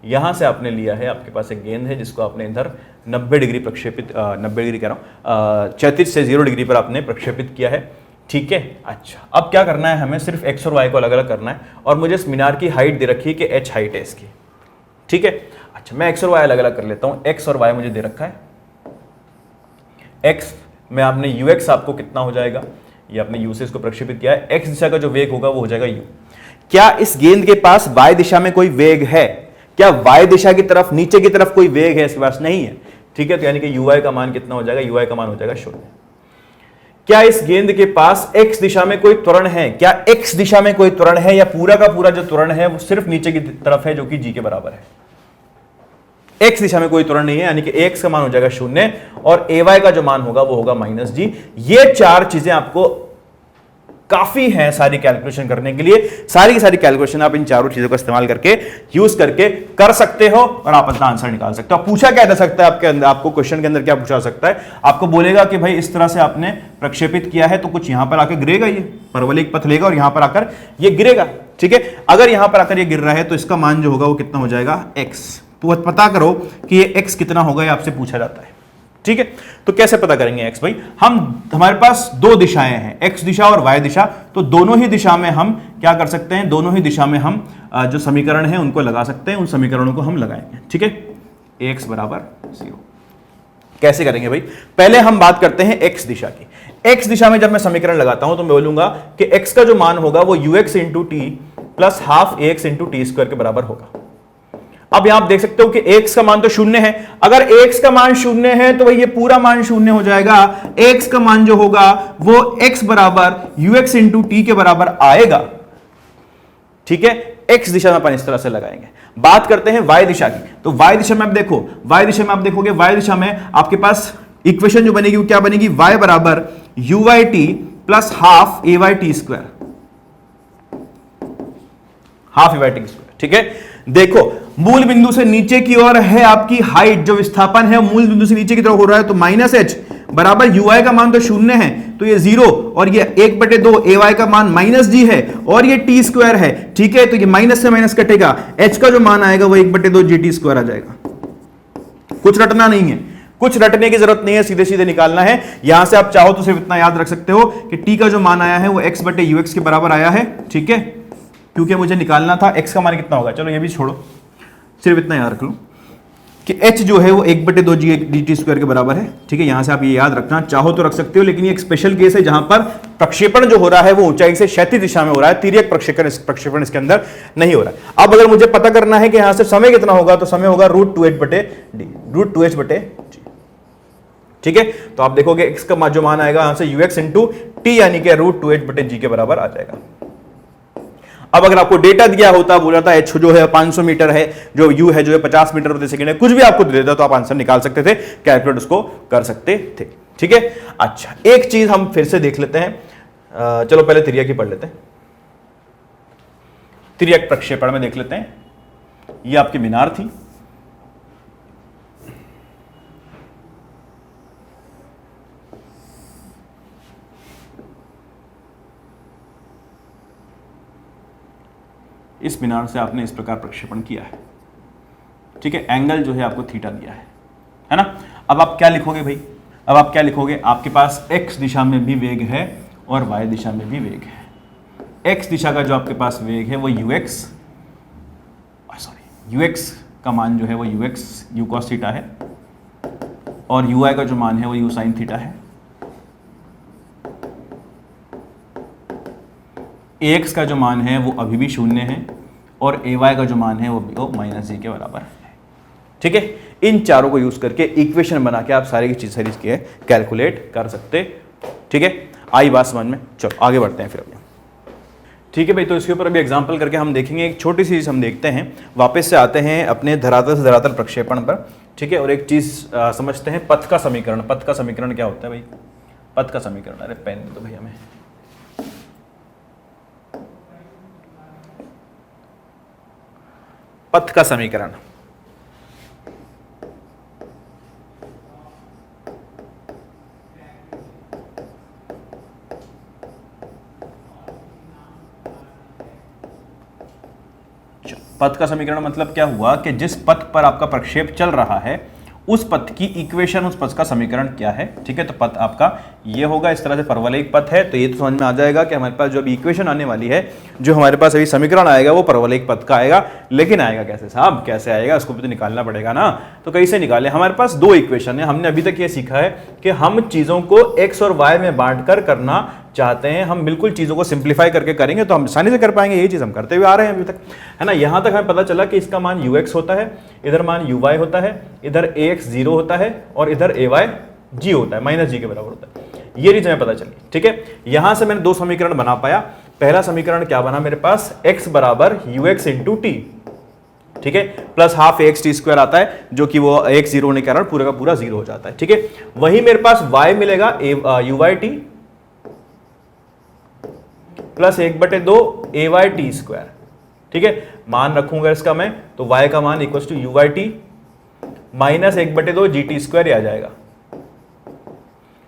यहां से आपने लिया है, आपके पास एक गेंद है जिसको आपने इधर 90 डिग्री प्रक्षेपित 90 डिग्री कह रहा हूं, 34 से 0 डिग्री पर आपने प्रक्षेपित किया है। ठीक है, अच्छा अब क्या करना है, हमें सिर्फ एक्स और वाई को अलग अलग करना है, और मुझे इस मीनार की हाइट दे रखी है कि h हाइट है इसकी। ठीक है, अच्छा मैं एक्स और वाई अलग अलग कर लेता हूं। एक्स और वाई मुझे दे रखा है, एक्स में आपने यू एक्स आपको कितना हो जाएगा, ये आपने यू से इसको प्रक्षेपित किया है, एक्स दिशा का जो वेग होगा वो हो जाएगा यू। क्या इस गेंद के पास वाई दिशा में कोई वेग है? क्या वाई दिशा की तरफ नीचे की तरफ कोई वेग है? इसके पास नहीं है। ठीक है, तो यानी कि यू आई का मान कितना हो जाएगा, यू आई का मान हो जाएगा 0। क्या इस गेंद के पास x दिशा में कोई त्वरण है? क्या x दिशा में कोई त्वरण है, या पूरा का पूरा जो त्वरण है वो सिर्फ नीचे की तरफ है जो कि g के बराबर है? x दिशा में कोई त्वरण नहीं है, यानी कि x का मान हो जाएगा 0 और ay का जो मान होगा वो होगा -g। ये चार चीजें आपको काफी हैं सारी कैलकुलेशन करने के लिए। सारी की सारी कैलकुलेशन आप इन चारों चीजों का इस्तेमाल करके यूज करके कर सकते हो और आप अपना आंसर निकाल सकते हो। पूछा क्या जा सकता है आपके अंदर, आपको क्वेश्चन के अंदर क्या पूछा सकता है, आपको बोलेगा कि भाई इस तरह से आपने प्रक्षेपित किया है तो कुछ यहां पर आकर गिरेगा, ये परवलयिक पथ लेगा और यहां पर आकर ये गिरेगा। ठीक है, अगर यहां पर आकर ये गिर रहा है तो इसका मान जो होगा वो कितना हो जाएगा, x। तो पता करो कि ये x कितना होगा, ये आपसे पूछा जाता है। ठीक है, तो कैसे पता करेंगे x भाई, हमारे पास दो दिशाएं हैं, x दिशा और y दिशा, तो दोनों ही दिशा में हम क्या कर सकते हैं, दोनों ही दिशा में हम जो समीकरण है उनको लगा सकते हैं, उन समीकरणों को हम लगाएंगे। ठीक है, ax बराबर 0 कैसे करेंगे भाई, पहले हम बात करते हैं x दिशा की। x दिशा में जब मैं समीकरण लगाता हूं तो मैं बोलूंगा कि x का जो मान होगा वो ux into T plus half ax into T square के बराबर होगा। अब यहां आप देख सकते हो कि x का मान तो 0 है, अगर x का मान 0 है तो भाई ये पूरा मान 0 हो जाएगा। x का मान जो होगा वो x बराबर ux इंटू टी के बराबर आएगा। ठीक है, x दिशा में अपन इस तरह से लगाएंगे। बात करते हैं y दिशा की, तो y दिशा में आप देखो, y दिशा में आप देखोगे, y दिशा में आपके पास इक्वेशन जो बनेगी वो क्या बनेगी, y बराबर U Y T plus half A Y T square, half A Y T square. ठीक है, देखो मूल बिंदु से नीचे की ओर है आपकी हाइट, जो विस्थापन है मूल बिंदु से नीचे की तरफ हो रहा है, तो -h बराबर ui का मान तो 0 है तो ये 0, और ये 1/2 ay का मान -g है और ये t स्क्वायर है। ठीक है, तो ये माइनस से माइनस कटेगा, h का जो मान आएगा वो 1/2 gt स्क्वायर आ जाएगा। कुछ रटना नहीं है, कुछ रटने की जरूरत नहीं है, सीधे सीधे निकालना है। यहां से आप चाहो तो सिर्फ इतना याद रख सकते हो कि t का जो मान आया है वो x/ux के बराबर आया है। ठीक है, क्योंकि मुझे निकालना था x का मान कितना होगा, चलो ये भी छोड़ो, सिर्फ इतना याद रख लो कि h जो है वो 1/2 gt स्क्वायर के बराबर है। ठीक है, यहां से आप ये याद रखना चाहो तो रख सकते हो, लेकिन ये एक स्पेशल केस है जहां पर प्रक्षेपण जो हो रहा है वो ऊंचाई से क्षैतिज दिशा में हो रहा है, तिर्यक प्रक्षेपण इसके अंदर नहीं हो रहा है। अब अगर मुझे पता करना है कि यहां से समय कितना होगा, तो समय होगा √2h/d, √2h/g। ठीक है, तो आप देखोगे x का जो मान आएगा यहां से ux इंटू टी यानी कि √2h/g के बराबर आ जाएगा। अब अगर आपको डेटा दिया होता, बोला था h जो है 500 मीटर है, जो u है जो है 50 मीटर प्रति सेकंड है, कुछ भी आपको दे देता तो आप आंसर निकाल सकते थे, कैलकुलेट उसको कर सकते थे। ठीक है, अच्छा एक चीज हम फिर से देख लेते हैं, चलो पहले तिर्यक ही पढ़ लेते हैं, तिर्यक प्रक्षेपण में देख लेते हैं। ये आपकी मीनार थी, इस मीनार से आपने इस प्रकार प्रक्षेपण किया है। ठीक है, एंगल जो है आपको थीटा दिया है ना। अब आप क्या लिखोगे भाई, अब आप क्या लिखोगे, आपके पास x दिशा में भी वेग है और y दिशा में भी वेग है। x दिशा का जो आपके पास वेग है वो ux का मान जो है वो u cos थीटा है, और ui का जो मान है वो u sin थीटा है। ax का जो मान है वो अभी भी 0 है और ay का जो मान है वो -g के बराबर है। ठीक है, इन चारों को यूज करके इक्वेशन बना के आप सारी की चीज कैलकुलेट कर सकते। ठीक है, आई बात समझ में, चलो आगे बढ़ते हैं फिर अभी। ठीक है भाई, तो इसके ऊपर अभी एग्जांपल करके हम देखेंगे, एक छोटी सी चीज हम देखते हैं, वापस से आते हैं अपने धरातल से धरातल प्रक्षेपण पर। ठीक है, और एक चीज समझते हैं, पथ का समीकरण। पथ का समीकरण क्या होता है भाई, पथ का समीकरण, अरे पेन दे दो भाई हमें। पथ का समीकरण। पथ का समीकरण मतलब क्या हुआ कि जिस पथ पर आपका प्रक्षेप चल रहा है उस पथ की इक्वेशन, उस पथ का समीकरण क्या है। ठीक है, तो पथ आपका ये होगा, इस तरह से परवलयिक पथ है, तो ये तो समझ में आ जाएगा कि हमारे पास जो अभी इक्वेशन आने वाली है, जो हमारे पास अभी समीकरण आएगा वो परवलयिक पथ का आएगा। लेकिन आएगा कैसे साहब, कैसे आएगा, उसको भी तो निकालना पड़ेगा ना। तो कैसे निकालें, हमारे पास दो इक्वेशन है। हमने अभी तक ये सीखा है कि हम चीजों को एक्स और वाई में बांटकर करना चाहते हैं, हम बिल्कुल चीजों को सिंप्लीफाई करके करेंगे तो हम आसानी से कर पाएंगे। यही चीज हम करते हुए आ रहे हैं अभी तक, है ना। यहां तक हमें पता चला कि इसका मान ux होता है, इधर मान uy होता है, इधर ax 0 होता है और इधर ay g होता है, माइनस जी के बराबर होता है। ये चीज हमें पता चली। ठीक है, यहां से मैंने दो समीकरण बना पाया। पहला समीकरण क्या बना मेरे पास, x बराबर ux इंटू टी, ठीक है, plus half x T square आता है, जो कि वो x 0 होने के कारण पूरा का पूरा 0 हो जाता है। ठीक है, वही मेरे पास y मिलेगा uy T plus 1/2 ay T square. ठीक है, मान रखूंगा इसका मैं, तो y का मान equal to uy t minus 1/2 g t square आ जाएगा।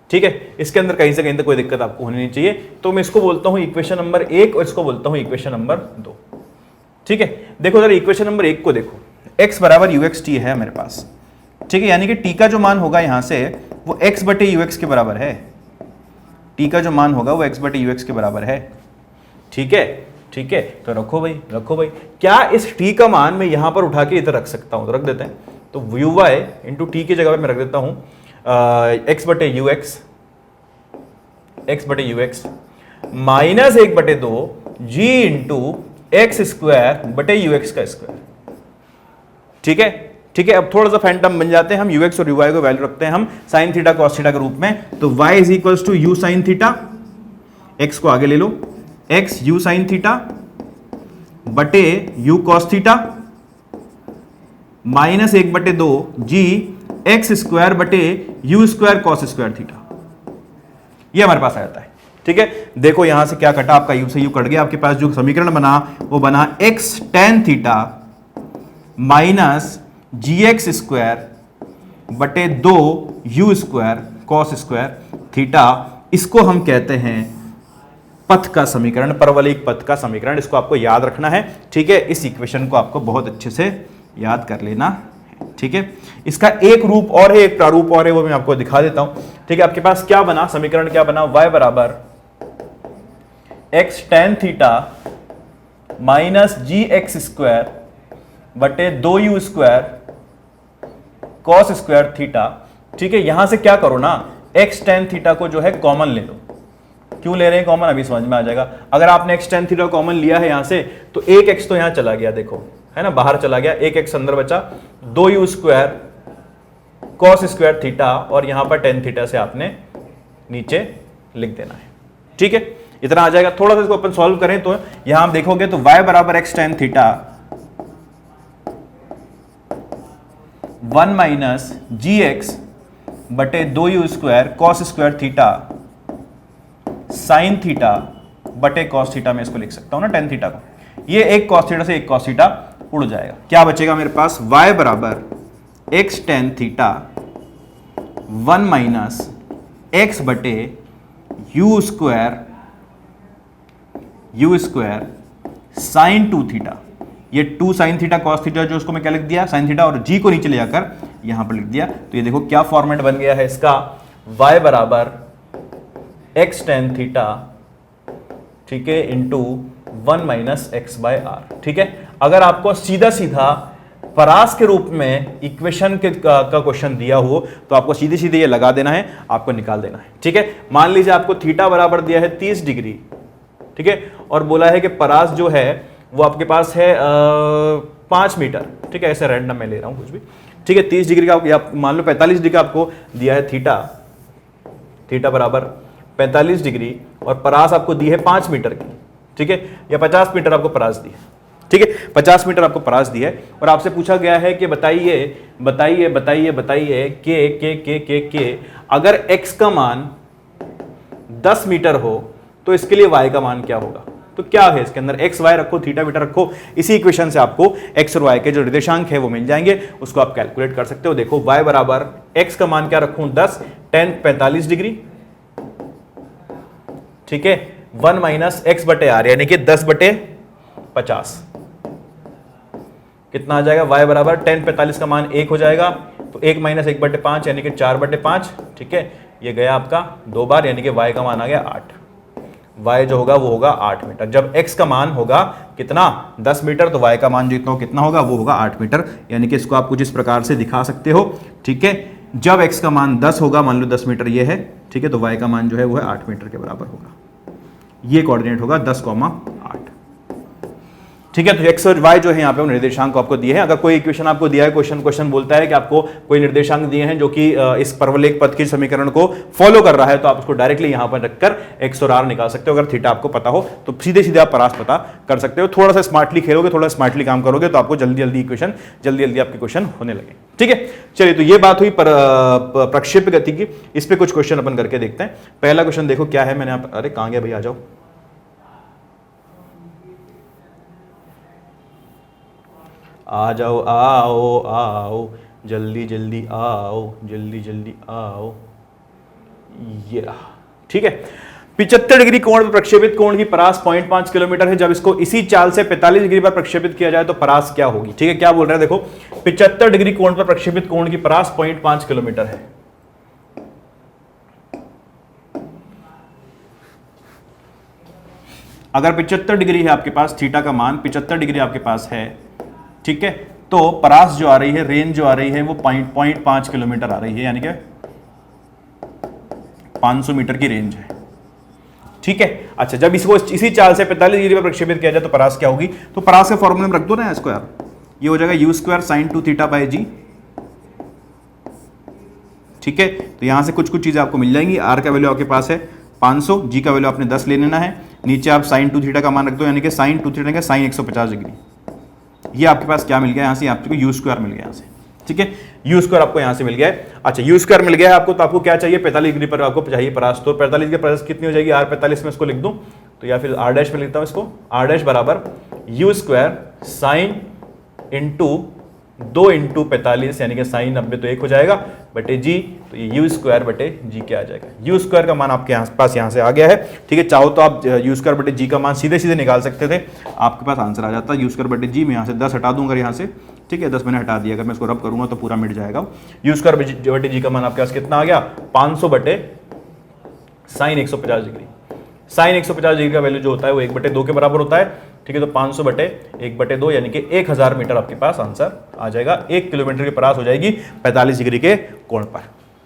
ठीक है, इसके अंदर कहीं से कहीं तक कोई दिक्कत आपको होनी नहीं चाहिए। तो मैं इसको बोलता हूं इक्वेशन नंबर 1 और इसको बोलता हूं इक्वेशन नंबर 2। ठीक है, देखो जरा इक्वेशन नंबर 1 को देखो, x बराबर ux t है मेरे पास। ठीक है, यानी कि t का जो मान होगा यहां से वो x बटे ux के बराबर है। t का जो मान होगा वो x बटे ux के बराबर है। ठीक है, ठीक है, तो रखो भाई, रखो भाई। क्या इस t का मान मैं यहां पर उठा के इधर रख सकता हूं, तो रख देते हैं। तो uy इंटू टी की जगह पर मैं रख देता हूं x बटे ux minus 1/2 g into x square बटे ux का स्क्वायर। ठीक है, ठीक है, अब थोड़ा सा फैंटम बन जाते हैं हम, ux और uy को वैल्यू रखते हैं हम साइन थीटा कॉस थीटा के रूप में। तो y is equals to u sine theta, x को आगे ले लो, x u साइन थीटा बटे u cos theta minus 1/2 g X square बटे u square cos square theta. ये हमारे पास आ जाता है। ठीक है, देखो यहां से क्या कटा, आपका u से u कट गया, आपके पास जो समीकरण बना वो बना x tan थीटा माइनस जी एक्स स्क्वायर बटे 2 u square cos square theta. इसको हम कहते हैं पथ का समीकरण, परवलयिक पथ का समीकरण। इसको आपको याद रखना है। ठीक है, इस इक्वेशन को आपको बहुत अच्छे से याद कर लेना है। ठीक है, इसका एक रूप और है, एक प्रारूप और है, वो मैं आपको दिखा देता हूं। ठीक है, आपके पास क्या बना, समीकरण क्या बना, y बराबर x tan थीटा माइनस जी एक्स स्क्वायर बटे 2u square cos square theta. ठीक है, यहां से क्या करो ना, x tan थीटा को जो है कॉमन ले लो। क्यों ले रहे हैं कॉमन, अभी समझ में आ जाएगा। अगर आपने x tan थीटा कॉमन लिया है यहां से, तो एक x तो यहां चला गया, देखो है ना, बाहर चला गया, एक x अंदर बचा, 2u square cos square theta, और यहां पर tan थीटा से आपने नीचे लिख देना है। ठीक है, इतना आ जाएगा। थोड़ा सा इसको अपन सॉल्व करें तो यहां आप देखोगे तो y बराबर x tan थीटा 1 माइनस जी एक्स बटे 2u square cos square theta sign theta बटे कॉस थीटा में इसको लिख सकता हूं ना, tan थीटा को। ये एक कॉस थीटा से एक कॉस थीटा उड़ जाएगा। क्या बचेगा मेरे पास, y बराबर x tan theta 1 minus x बटे u स्क्वायर साइन 2 थीटा। ये 2 साइन थीटा कॉस थीटा, जो उसको मैं क्या लिख दिया, साइन थीटा, और g को नीचे ले जाकर यहां पर लिख दिया। तो ये देखो क्या फॉर्मेट बन गया है इसका, y बराबर x tan थीटा, ठीक है, into 1 minus X by R. ठीक है, अगर आपको सीधा सीधा परास के रूप में इक्वेशन का क्वेश्चन दिया हो तो आपको सीधे सीधे ये लगा देना है, आपको निकाल देना है। ठीक है, मान लीजिए आपको थीटा बराबर दिया है 30 डिग्री, ठीक है, और बोला है कि परास जो है वो आपके पास है 5 मीटर। ठीक है, ऐसे रैंडम में ले रहा हूं कुछ भी। ठीक है, 30 डिग्री का, मान लो 45 डिग्री का आपको दिया है थीटा बराबर 45 डिग्री, और परास आपको दी है 5 मीटर की। ठीक है, या 50 मीटर आपको परास दी है। ठीक है, 50 मीटर आपको परास दी है, और आपसे पूछा गया है कि बताइए के अगर x का मान 10 मीटर हो तो इसके लिए y का मान क्या होगा। तो क्या है इसके अंदर, एक्स वाई रखो, थीटा बीटा रखो, इसी इक्वेशन से आपको एक्स और वाई के जो निर्देशांक है वो मिल जाएंगे, उसको आप कैलकुलेट कर सकते हो। देखो y बराबर x का मान क्या रखूं 10 tan 45 डिग्री, ठीक है, 1 माइनस एक्स बटे आर यानी कि 10 बटे 50, कितना आ जाएगा y बराबर tan 45 का मान 1 हो जाएगा, तो 1 माइनस 1 बटे 5 यानी कि 4 बटे 5, ठीक है, ये गया आपका 2 बार यानी कि y का मान आ गया 8, y जो होगा वो होगा 8 मीटर। जब x का मान होगा कितना 10 मीटर तो y का मान जितना कितना होगा वो होगा 8 मीटर, यानी कि इसको आप कुछ इस प्रकार से दिखा सकते हो, ठीक है। जब x का मान 10 होगा, मान लो 10 मीटर ये है, ठीक है, तो y का मान जो है वो है 8 मीटर के बराबर होगा, ये कोऑर्डिनेट होगा 10,8, ठीक है। तो x और y जो है यहाँ पे निर्देशांक को आपको दिए हैं। अगर कोई इक्वेशन आपको दिया है, क्वेश्चन बोलता है कि आपको कोई निर्देशांक दिए हैं जो कि इस परवलयिक पथ के समीकरण को फॉलो कर रहा है, तो आप उसको डायरेक्टली यहाँ पर रखकर x और r निकाल सकते हो। अगर थीटा आपको पता हो तो सीधे सीधे आप परास पता कर सकते हो। थोड़ा सा स्मार्टली खेलोगे, थोड़ा स्मार्टली काम करोगे तो आपको जल्दी जल्दी इक्वेशन, जल्दी जल्दी आपके क्वेश्चन होने लगे, ठीक है। चलिए, तो ये बात हुई प्रक्षेप्य गति की। इस पे कुछ क्वेश्चन अपन करके देखते हैं। पहला क्वेश्चन देखो क्या है, मैंने अरे कहां गया भाई, आ जाओ, आ जाओ, आओ आओ, जल्दी जल्दी आओ, जल्दी जल्दी आओ, ये रहा, ठीक है। 75 डिग्री कोण पर प्रक्षेपित कोण की परास 0.5 किलोमीटर है। जब इसको इसी चाल से 45 डिग्री पर प्रक्षेपित किया जाए तो परास क्या होगी, ठीक है। क्या बोल रहे हैं देखो, 75 डिग्री कोण पर प्रक्षेपित कोण की परास 0.5 किलोमीटर है। अगर 75 डिग्री है आपके पास, थीटा का मान 75 डिग्री आपके पास है, ठीक है, तो परास जो आ रही है, रेंज जो आ रही है वो 0.5 किलोमीटर आ रही है, यानी कि 500 मीटर की रेंज है, ठीक है। अच्छा, जब इसको इसी चाल से 45 डिग्री पर प्रक्षेपित किया जाए तो परास क्या होगी, तो परास के फॉर्मूले में रख दो ना इसको यार, ये हो जाएगा u square sine 2 theta by g, ठीक है। तो यहां से कुछ कुछ चीजें आपको मिल जाएंगी। r का वैल्यू आपके पास है 500, g का वैल्यू आपने 10 ले लेना है, नीचे आप साइन 2 थीटा का मान रख दो, यानी कि साइन 2 थीटा का साइन 150 डिग्री। ये आपके पास क्या मिल गया, यहां से आपको यू स्क्वायर मिल गया यहां से, ठीक है, यू स्क्वायर आपको यहां से मिल गया है। अच्छा, यू स्क्वायर मिल गया है आपको, तो आपको क्या चाहिए, 45 डिग्री पर आपको चाहिए परास, तो 45 की परास कितनी हो जाएगी, r 45 में इसको लिख दूं तो, या फिर r डैश में लिखता हूं इसको, r डैश बराबर u square sine into 2 into 45 यानी कि साइन 90 तो 1 हो जाएगा बटे जी, तो ये यू स्क्वायर बटे जी क्या आ जाएगा, यू स्क्वायर का मान आपके पास यहाँ से आ गया है, ठीक है। चाहो तो आप यू स्क्वायर बटे जी का मान सीधे सीधे निकाल सकते थे, आपके पास आंसर आ जाता है यू स्क्वायर बटे जी। मैं यहाँ से 10 हटा दूंगा यहाँ से, ठीक है, 10 मैंने हटा दिया, अगर मैं इसको रब करूंगा तो पूरा मिट जाएगा। यू स्क्वायर बटे जी का मान आपके पास कितना आ गया, 500 बटे साइन 150 डिग्री। साइन 150 डिग्री का वैल्यू जो होता है वो 1/2 के बराबर होता है, ठीक है। तो 500 बटे 1/2 यानी कि 1000 मीटर आपके पास आंसर आ जाएगा। 1 किलोमीटर की परास हो जाएगी 45 डिग्री के कोण पर,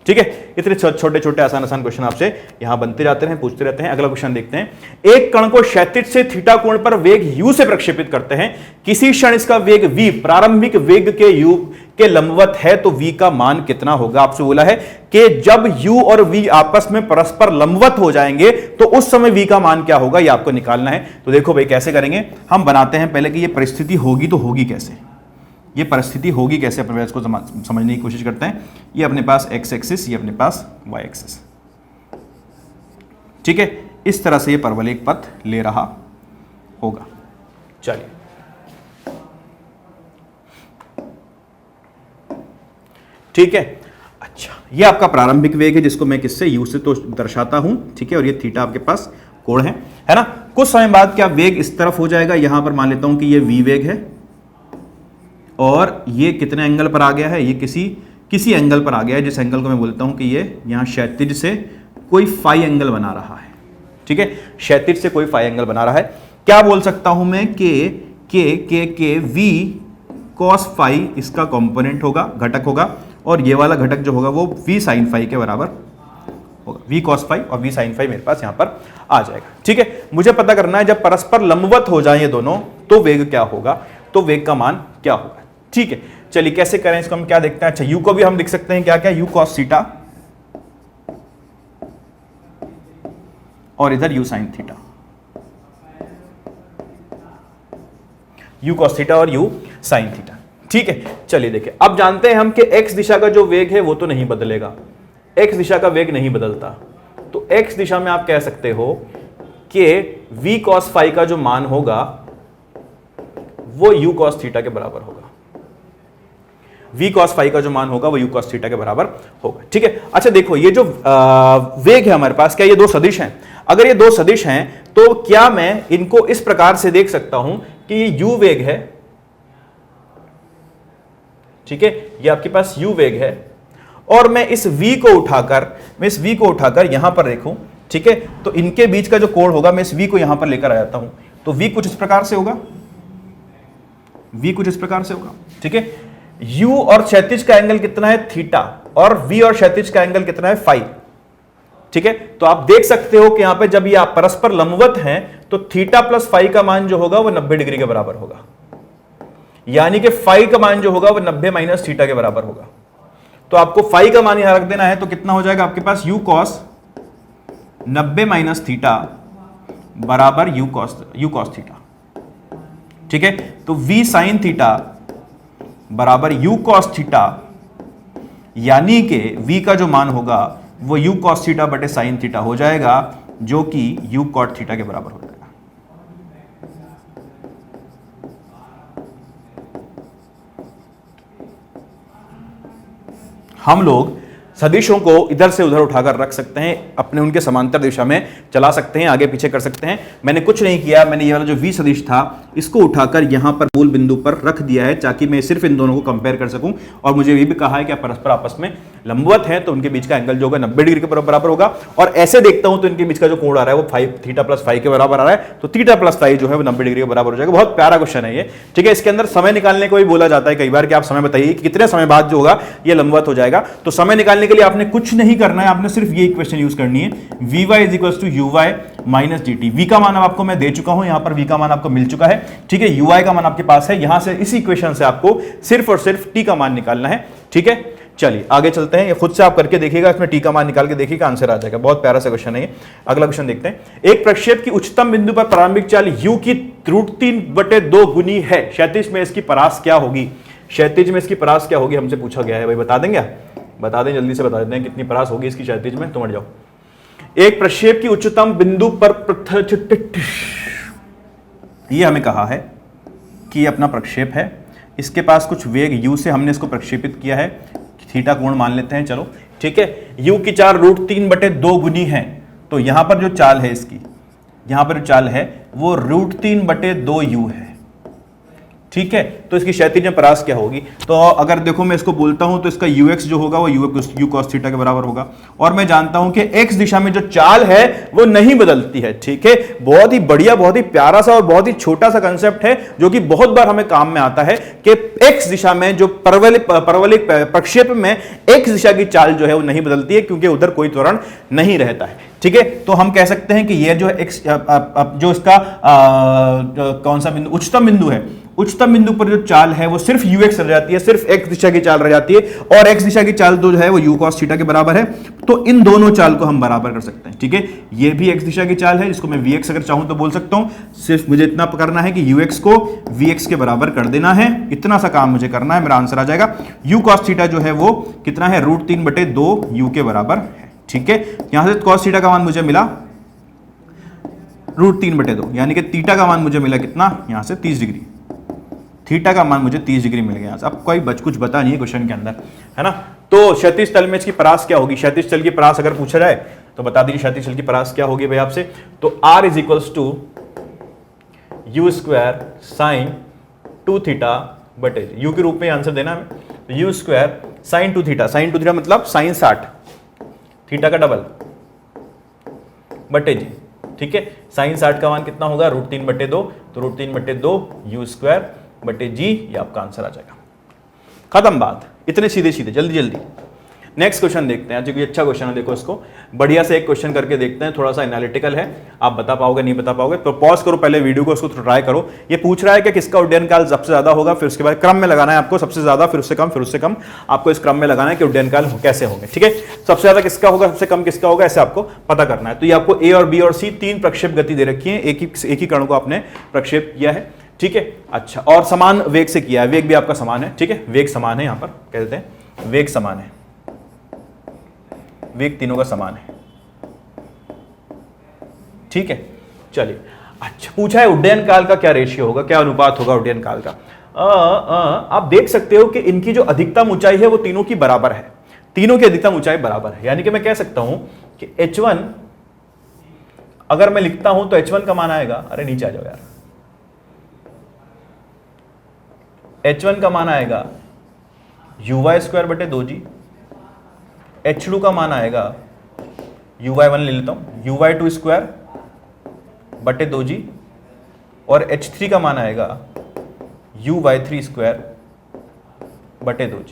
ठीक है। इतने छोटे छोटे आसान आसान क्वेश्चन आपसे यहां बनते जाते हैं, पूछते रहते हैं। अगला क्वेश्चन देखते हैं। एक कण को क्षैतिज से थीटा कोण पर वेग u से प्रक्षेपित करते हैं, किसी क्षण इसका वेग v प्रारंभिक वेग के u के लंबवत है, तो v का मान कितना होगा। आपसे बोला है कि जब u और v आपस में परस्पर लंबवत हो जाएंगे तो उस समय v का मान क्या होगा, ये आपको निकालना है। तो देखो भाई कैसे करेंगे, हम बनाते हैं पहले कि ये परिस्थिति होगी तो होगी कैसे, ये परिस्थिति होगी कैसे, अपने इसको समझने की कोशिश करते हैं। ये अपने पास x एक्सिस, ये अपने पास y एक्सिस, ठीक है। इस तरह से ये परवलयिक पथ ले रहा होगा। चलिए, ठीक है। अच्छा, ये आपका प्रारंभिक वेग है जिसको मैं किससे u से तो दर्शाता हूं, ठीक है, और ये थीटा आपके पास कोण है ना। कुछ समय बाद क्या वेग इस तरफ हो जाएगा, यहां पर मान लेता हूं कि ये v वेग है और ये कितने एंगल पर आ गया है, ये किसी एंगल पर आ गया है, जिस एंगल को मैं बोलता हूं कि ये यहां क्षैतिज से कोई फाई एंगल बना रहा है, ठीक है। क्षैतिज से कोई फाई एंगल बना रहा है। क्या बोल सकता हूं मैं, के v cos फाई इसका कंपोनेंट होगा, घटक होगा, और ये वाला घटक जो होगा वो v sin फाई के बराबर होगा। v cos फाई और v sin फाई मेरे पास यहां पर आ जाएगा, ठीक है। मुझे पता करना है जब परस्पर लंबवत हो जाए ये दोनों तो वेग क्या होगा, तो वेग का मान क्या होगा, ठीक है। चलिए कैसे करें इसको, हम क्या देखते हैं। अच्छा, u को भी हम लिख सकते हैं क्या क्या, u cos थीटा और इधर u sin theta, u cos theta और u sin थीटा, ठीक है। चलिए देखिए, अब जानते हैं हम कि x दिशा का जो वेग है वो तो नहीं बदलेगा, x दिशा का वेग नहीं बदलता, तो x दिशा में आप कह सकते हो कि v cos फाई का जो मान होगा वो u cos थीटा के बराबर होगा। v cos फाई का जो मान होगा वो u cos थीटा के बराबर होगा। ठीक है, अच्छा देखो ये जो वेग है हमारे पास, क्या ये दो सदिश हैं? अगर ये दो सदिश हैं तो क्या मैं इनको इस प्रकार से देख सकता हूं कि ये u वेग है, ठीक है, ये आपके पास u वेग है, और मैं इस v को उठाकर यहां पर देखूं, ठीक है, तो इनके बीच का जो कोण होगा मैं इस v को यहां पर लेकर आ जाता हूं, तो v कुछ इस प्रकार से होगा, ठीक है। u और क्षैतिज का एंगल कितना है? थीटा, और v और क्षैतिज का एंगल कितना है? फाई, ठीक है। तो आप देख सकते हो कि यहां पे जब ये आप परस्पर लंबवत हैं तो थीटा प्लस फाई का मान जो होगा वो 90 डिग्री के बराबर होगा, यानी कि फाई का मान जो होगा वो 90 माइनस थीटा के बराबर होगा। तो आपको फाई का मान यहां रख देना है, तो कितना हो जाएगा आपके पास? u cos 90 माइनस थीटा बराबर u cos थीटा, ठीक है। तो v साइन थीटा बराबर u cos थीटा, यानी कि v का जो मान होगा वो u cos थीटा बटे साइन थीटा हो जाएगा, जो कि u cot थीटा के बराबर हो जाएगा। हम लोग सदिशों को इधर से उधर उठाकर रख सकते हैं, अपने उनके समांतर दिशा में चला सकते हैं, आगे पीछे कर सकते हैं। मैंने कुछ नहीं किया, मैंने ये वाला जो v सदिश था इसको उठाकर यहां पर मूल बिंदु पर रख दिया है ताकि मैं सिर्फ इन दोनों को कंपेयर कर सकूं। और मुझे ये भी कहा है कि परस्पर आपस में लंबवत है तो उनके बीच का एंगल जो होगा 90 डिग्री के बराबर होगा। और ऐसे देखता हूं तो इनके बीच का जो कोण आ रहा है वो फाइव थीटा प्लस फाइव के बराबर आ रहा है, तो थीटा प्लस फाइव जो है वो 90 डिग्री के बराबर हो जाएगा। बहुत प्यारा क्वेश्चन है ये, ठीक है। इसके अंदर समय निकालने को भी बोला जाता है कई बार कि आप समय बताइए कि कितने समय बाद जो होगा ये लंबवत हो जाएगा। तो समय निकालने के लिए आपने कुछ नहीं करना है, आपने सिर्फ ये इक्वेशन यूज करनी है, vy is equal to uy minus dt। v का मान आपको मैं दे चुका हूं, यहां पर v का मान आपको मिल चुका है, ठीक है। uy का मान आपके पास है, यहां से इस इक्वेशन से आपको सिर्फ और सिर्फ t का मान निकालना है, ठीक है। चलिए आगे चलते हैं, ये खुद से आप करके देखिएगा, इसमें t का मान निकाल के देखिएगा, आंसर आ जाएगा। बहुत प्यारा सा क्वेश्चन है ये। अगला क्वेश्चन देखते हैं। एक प्रक्षेप की उच्चतम बिंदु पर प्रारंभिक चाल u की √3/2 गुनी है, क्षैतिज में इसकी परास क्या होगी? क्षैतिज में इसकी परास क्या होगी हमसे पूछा गया है भाई, बता देंगे? बता दें, जल्दी से बता देते हैं कितनी परास होगी इसकी क्षैतिज में, तो मर जाओ। एक प्रक्षेप की उच्चतम बिंदु पर ये हमें कहा है कि अपना प्रक्षेप है, इसके पास कुछ वेग u से हमने इसको प्रक्षेपित किया है, थीटा कोण मान लेते हैं, चलो ठीक है। u की चाल √3/2 गुनी है, तो यहां पर जो चाल है इसकी, यहां पर जो चाल है वो √3/2u है, ठीक है। तो इसकी क्षैतिज में परास क्या होगी? तो अगर देखो मैं इसको बोलता हूं तो इसका ux जो होगा वो u cos थीटा के बराबर होगा, और मैं जानता हूं कि x दिशा में जो चाल है वो नहीं बदलती है, ठीक है। बहुत ही बढ़िया, बहुत ही प्यारा सा और बहुत ही छोटा सा कंसेप्ट है जो कि बहुत बार हमें काम में आता है कि x दिशा में जो परवलिक प्रक्षेप में x दिशा की चाल जो है वो नहीं बदलती है, क्योंकि उधर कोई त्वरण नहीं रहता है, ठीक है। तो हम कह सकते हैं कि ये जो है x जो इसका कौन सा बिंदु, उच्चतम बिंदु है, उच्चतम बिंदु पर जो चाल है वो सिर्फ ux रह जाती है, सिर्फ x दिशा की चाल रह जाती है, और x दिशा की चाल जो है वो u cos थीटा के बराबर है। तो इन दोनों चाल को हम बराबर कर सकते हैं, ठीक है। ये भी x दिशा की चाल है, जिसको मैं vx अगर चाहूं तो बोल सकता हूं। सिर्फ मुझे इतना करना है कि ux को vx के बराबर कर देना है, इतना सा काम मुझे करना है, मेरा आंसर आ जाएगा। u cos थीटा जो है वो कितना है? √3/2 के बराबर है, ठीक है। यहां से cos थीटा का मान मुझे मिला √3/2, यानी कि थीटा का मान मुझे मिला कितना? यहां से 30 डिग्री, थीटा का मान मुझे 30 डिग्री मिल गया। अब कोई कुछ बता नहीं है क्वेश्चन के अंदर, है ना। तो क्षैतिज तल में इसकी परास क्या होगी? क्षैतिज तल की परास अगर पूछा जाए तो बता दीजिए क्षैतिज तल की परास क्या होगी भाई आपसे। तो r is equals to u square sine 2 theta बटे u के रूप में आंसर देना है, तो u square sine 2 theta, sine 2 theta मतलब साइन 60, थीटा का डबल बटे जी, ठीक है। साइन 60 का मान कितना होगा? √3/2, तो √3/2 u स्क्वायर बटे जी, ये आपका आंसर आ जाएगा। खत्म बात, इतने सीधे सीधे, जल्दी जल्दी। नेक्स्ट क्वेश्चन देखते हैं, जो कि अच्छा क्वेश्चन है, देखो इसको बढ़िया से एक क्वेश्चन करके देखते हैं, थोड़ा सा एनालिटिकल है, आप बता पाओगे नहीं बता पाओगे तो पॉज करो पहले वीडियो को, उसको ट्राई करो। ये पूछ रहा है कि किसका उड्डयन काल सबसे ज्यादा होगा, फिर उसके बाद क्रम में लगाना है आपको, सबसे ज्यादा फिर उससे कम फिर उससे कम, आपको इस क्रम में लगाना है कि उड्डयन काल कैसे होंगे, ठीक है। सबसे ज्यादा किसका होगा, सबसे कम किसका होगा, ऐसे आपको पता करना है। तो ये आपको ए और बी और सी 3 प्रक्षेप गति दे रखी है, एक ही कण को आपने प्रक्षेप किया है, ठीक है। अच्छा, और समान वेग से किया है, वेग भी आपका समान है, ठीक है, वेग समान है, यहां पर कहते हैं वेग समान है, वेग तीनों का समान है, ठीक है। चलिए, अच्छा पूछा है उड्डयन काल का क्या रेशियो होगा, क्या अनुपात होगा उड्डयन काल का। आप देख सकते हो कि इनकी जो अधिकतम ऊंचाई है वो तीनों की बराबर है, तीनों की अधिकतम ऊंचाई बराबर है, यानी कि मैं कह सकता हूं कि h1 अगर मैं लिखता हूं तो h1 का मान आएगा, अरे नीचे आ जाओ यार, h1 का मान आएगा uy² बटे 2g, h2 का मान आएगा uy1 ले लेता हूं uy2² बटे 2g, और h3 का मान आएगा uy3² बटे 2g।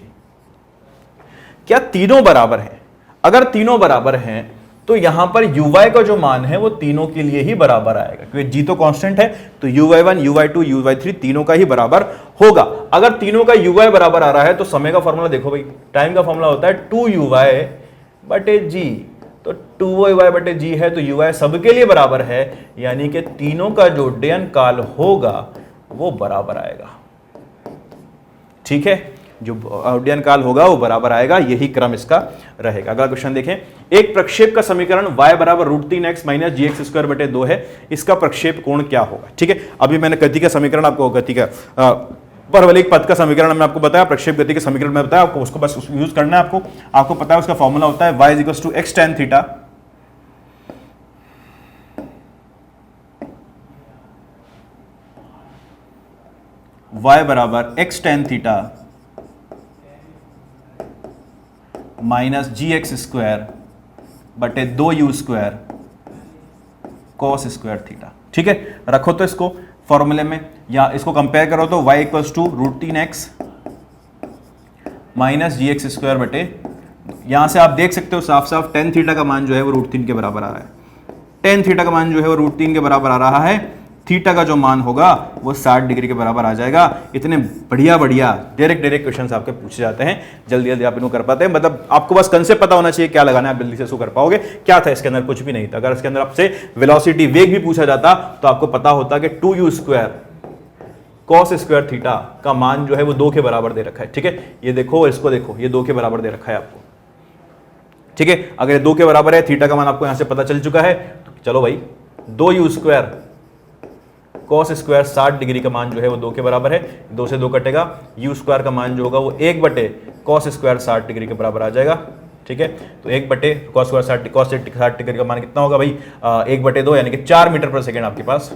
क्या तीनों बराबर हैं? अगर तीनों बराबर हैं तो यहां पर uy का जो मान है वो तीनों के लिए ही बराबर आएगा, क्योंकि g तो कांस्टेंट है, तो uy1 uy2 uy3 तीनों का ही बराबर होगा। अगर तीनों का uy बराबर आ रहा है तो समय का फॉर्मूला देखो भाई, टाइम का फॉर्मूला होता है 2uy बटे g, तो 2y बटे g है तो uy सबके लिए बराबर है, यानी कि तीनों का जो उड्डयन काल होगा वो बराबर आएगा। ठीक है, जो उड्डयन काल होगा वो बराबर आएगा, यही क्रम इसका रहेगा। अगला क्वेश्चन देखें, एक प्रक्षेप का समीकरण y बराबर √3x माइनस gx² बटे 2 है, इसका प्रक्षेप कोण क्या होगा। ठीक है, अभी मैंने गति का समीकरण आपको, गति का परवलयिक पथ का समीकरण मैंने आपको बताया, प्रक्षेप गति के समीकरण में बताया, आपको उसको बस यूज करना है। आपको पता है उसका फॉर्मूला होता है y = x tan theta y बराबर x tan theta minus gx² बटे 2u² cos² थीटा। ठीक है, रखो तो इसको फॉर्मूले में, या इसको कंपेयर करो तो y = √3x माइनस gx² बटे, यहां से आप देख सकते हो साफ साफ tan थीटा का मान जो है वो √3 के बराबर आ रहा है, tan थीटा का मान जो है वो √3 के बराबर आ रहा है, थीटा का जो मान होगा वो 60 डिग्री के बराबर आ जाएगा। इतने बढ़िया डायरेक्ट क्वेश्चंस आपके पूछे जाते हैं, जल्दी जल्दी आप इनको कर पाते हैं, मतलब आपको बस कंसेप्ट पता होना चाहिए क्या लगाना है, आप जल्दी से इसको कर पाओगे। क्या था इसके अंदर, कुछ भी नहीं था। अगर इसके अंदर आपसे वेलोसिटी वेग भी पूछा जाता तो आपको पता होता कि 2u² cos² थीटा का मान जो है वो 2 के बराबर दे रखा है। ठीक है, ये देखो, इसको देखो, ये 2 के बराबर दे रखा है आपको। ठीक है, अगर ये 2 के बराबर है, थीटा का मान आपको यहां से पता चल चुका है, तो चलो भाई 2u² cos² 60 डिग्री का मान जो है वो 2 के बराबर है, 2 से 2 कटेगा, u² का मान जो होगा वो 1 बटे cos² 60 डिग्री के बराबर आ जाएगा। ठीक है, तो 1 बटे cos² 60 डिग्री का मान कितना होगा भाई, 1 बटे 2 यानी कि 4 मीटर पर सेकेंड आपके पास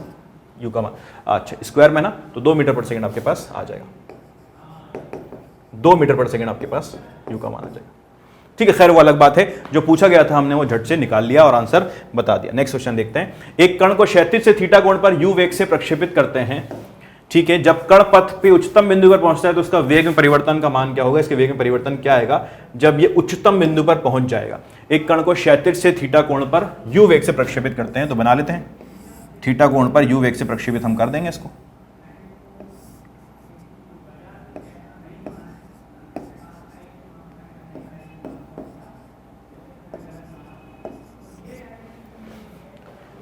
u का मान, अच्छा स्क्वायर में ना, तो 2 मीटर पर सेकेंड आपके पास आ जाएगा, 2 मीटर पर सेकेंड आपके पास u का मान आ जाएगा। ठीक है, खैर वो अलग बात है, जो पूछा गया था हमने वो झट से निकाल लिया और आंसर बता दिया। नेक्स्ट क्वेश्चन देखते हैं, एक कण को क्षैतिज से थीटा कोण पर u वेग से प्रक्षेपित करते हैं। ठीक है, जब कण पथ पे उच्चतम बिंदु पर पहुंचता है तो उसका वेग में परिवर्तन का मान क्या होगा, इसके वेग में परिवर्तन क्या आएगा जब ये उच्चतम बिंदु पर पहुंच जाएगा। एक कण को क्षैतिज से थीटा कोण पर u वेग से प्रक्षेपित करते हैं, तो बना लेते हैं, थीटा कोण पर u वेग से प्रक्षेपित हम कर देंगे इसको।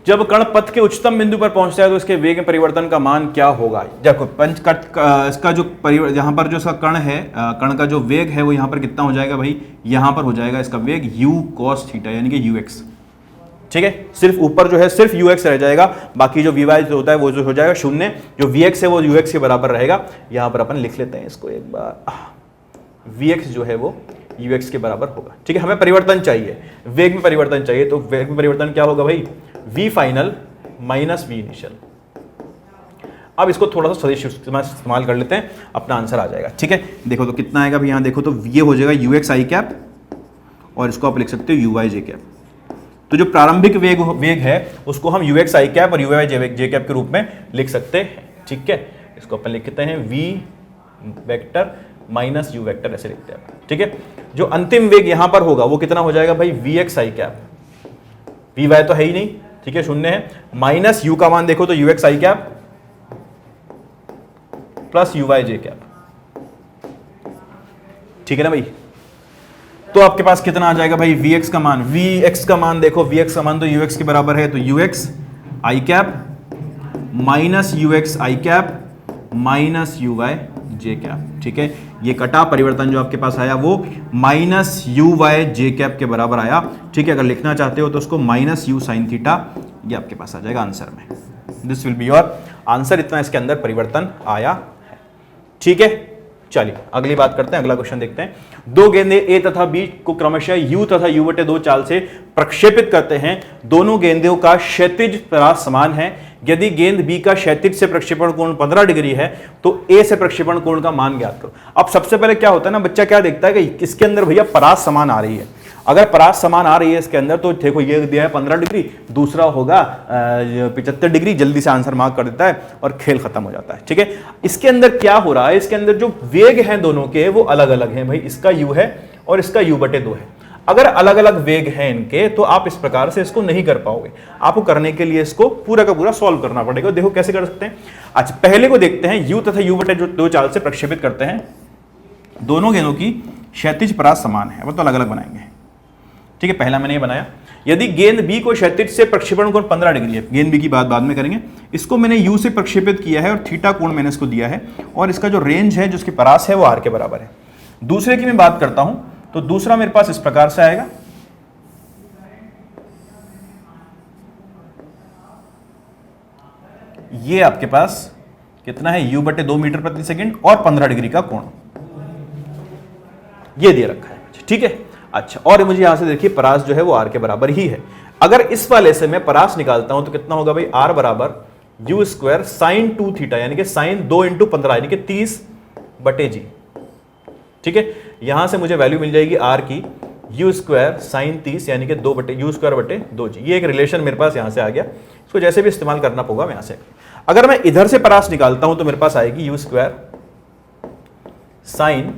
जब कण पथ के उच्चतम बिंदु पर पहुंचता है तो इसके वेग में परिवर्तन का मान क्या होगा। देखो इसका जो यहां पर जो इसका कण है, कण का जो वेग है वो यहां पर कितना हो जाएगा भाई, यहां पर हो जाएगा इसका वेग u cos थीटा यानी कि ux। ठीक है, सिर्फ ऊपर जो है सिर्फ ux रह जाएगा, बाकी जो vy जो होता है वो जो हो जाएगा शून्य, जो vx है वो ux के बराबर रहेगा। यहां पर अपन लिख लेते हैं इसको एक बार, vx जो है वो ux के बराबर होगा। ठीक है, हमें परिवर्तन चाहिए, वेग में परिवर्तन चाहिए, तो वेग में परिवर्तन क्या होगा भाई, v final minus v initial. अब इसको थोड़ा सा सदिश इस्तेमाल कर लेते हैं, अपना आंसर आ जाएगा। ठीक है, देखो तो कितना आएगा भाई, यहाँ देखो तो ये हो जाएगा ux i कैप, और इसको आप लिख सकते हो uy j कैप। तो जो प्रारंभिक वेग है उसको हम ux i कैप और uy j कैप के रूप में लिख सकते हैं। ठीक है, इसको अपन लिखते हैं v vector minus u vector, ऐसे लिखते हैं। ठीक है, जो अंतिम वेग यहां पर होगा वो कितना हो जाएगा भाई, vx i कैप, vy तो है ही नहीं, ठीक है शून्य है, माइनस u का मान देखो तो ux i cap plus uy j cap. ठीक है ना भाई, तो आपके पास कितना आ जाएगा भाई, vx का मान, vx का मान देखो, vx का मान तो ux के बराबर है, तो ux i cap minus ux i cap minus uy j cap. ठीक है, ये कटा, परिवर्तन जो आपके पास आया वो माइनस uy j कैप के बराबर आया। ठीक है, अगर लिखना चाहते हो तो उसको माइनस u साइन थीटा ये आपके पास आ जाएगा आंसर में। This will be your answer. इतना इसके अंदर परिवर्तन आया है। ठीक है, चलिए अगली बात करते हैं, अगला क्वेश्चन देखते हैं। दो गेंदे ए तथा बी को क्रमशः यू तथा यू बटे दो चाल से प्रक्षेपित करते हैं। दोनों गेंदों का क्षैतिज परास समान है। यदि गेंद बी का क्षैतिज से प्रक्षेपण कोण 15 डिग्री है तो ए से प्रक्षेपण कोण का मान ज्ञात करो। अब सबसे पहले क्या होता है ना, बच्चा क्या देखता है कि इसके अंदर भैया परास समान आ रही है। अगर परास समान आ रही है इसके अंदर तो देखो ये दिया है 15 डिग्री, दूसरा होगा 75 डिग्री, जल्दी से आंसर मार्क कर देता है और खेल खत्म हो जाता है। ठीक है, इसके अंदर क्या हो रहा है, इसके अंदर जो वेग हैं दोनों के वो अलग अलग हैं भाई। इसका u है और इसका u बटे 2 है। अगर अलग अलग वेग हैं इनके तो आप इस प्रकार से इसको नहीं कर पाओगे। आपको करने के लिए इसको पूरा का पूरा सॉल्व करना पड़ेगा। देखो कैसे कर सकते हैं। अच्छा, पहले को देखते हैं। u तथा u बटे जो दो चाल से प्रक्षेपित करते हैं, दोनों गेंदों की क्षैतिज परास समान है, वो तो अलग अलग बनाएंगे। ठीक है, पहला मैंने ये बनाया। यदि गेंद बी को क्षैतिज से प्रक्षेपण कोण 15 डिग्री है, गेंद बी की बात बाद में करेंगे। इसको मैंने यू से प्रक्षेपित किया है और थीटा कोण मैंने इसको दिया है और इसका जो रेंज है, जो इसकी परास है, वो आर के बराबर है। दूसरे की मैं बात करता हूं तो दूसरा मेरे पास इस प्रकार से आएगा। ये आपके पास कितना है, u बटे 2 मीटर प्रति सेकंड और 15 डिग्री का कोण ये दे रखा है। ठीक है, अच्छा, और मुझे यहां से देखिए परास जो है वो आर के बराबर ही है। अगर इस वाले से मैं परास निकालता हूं तो कितना होगा भाई, आर बराबर यू स्क्वायर साइन 2 थीटा, यानी कि साइन 2 इंटू 15 यानी कि 30 बटे जी। ठीक है, यहां से मुझे वैल्यू मिल जाएगी आर की यू स्क्वायर साइन 30 यानी कि 2 बटे यू स्क्वायर बटे 2 जी। ये एक रिलेशन मेरे पास यहां से आ गया, इसको जैसे भी इस्तेमाल करना होगा यहां से। अगर मैं इधर से परास निकालता हूं तो मेरे पास आएगी यू स्क्वायर साइन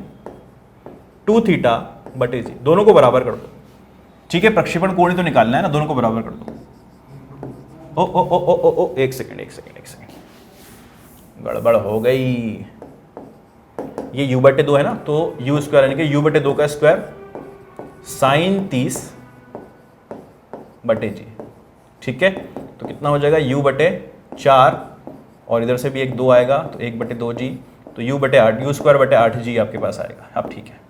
2 थीटा बटे जी। दोनों को बराबर कर दो। ठीक है, प्रक्षेपण कोण ही तो निकालना है ना, दोनों को बराबर कर दो। ओ ओ ओ ओ ओ ओ एक सेकंड, गड़बड़ हो गई। ये u बटे 2 है ना, तो u स्क्वायर यानी कि u बटे 2 का स्क्वायर साइन 30 बटे जी। ठीक है, तो कितना हो जाएगा, u बटे 4 और इधर से भी एक 2 आएगा तो 1 बटे 2 जी, तो u बटे 8, u स्क्वायर बटे 8 जी आपके पास आएगा। अब ठीक है,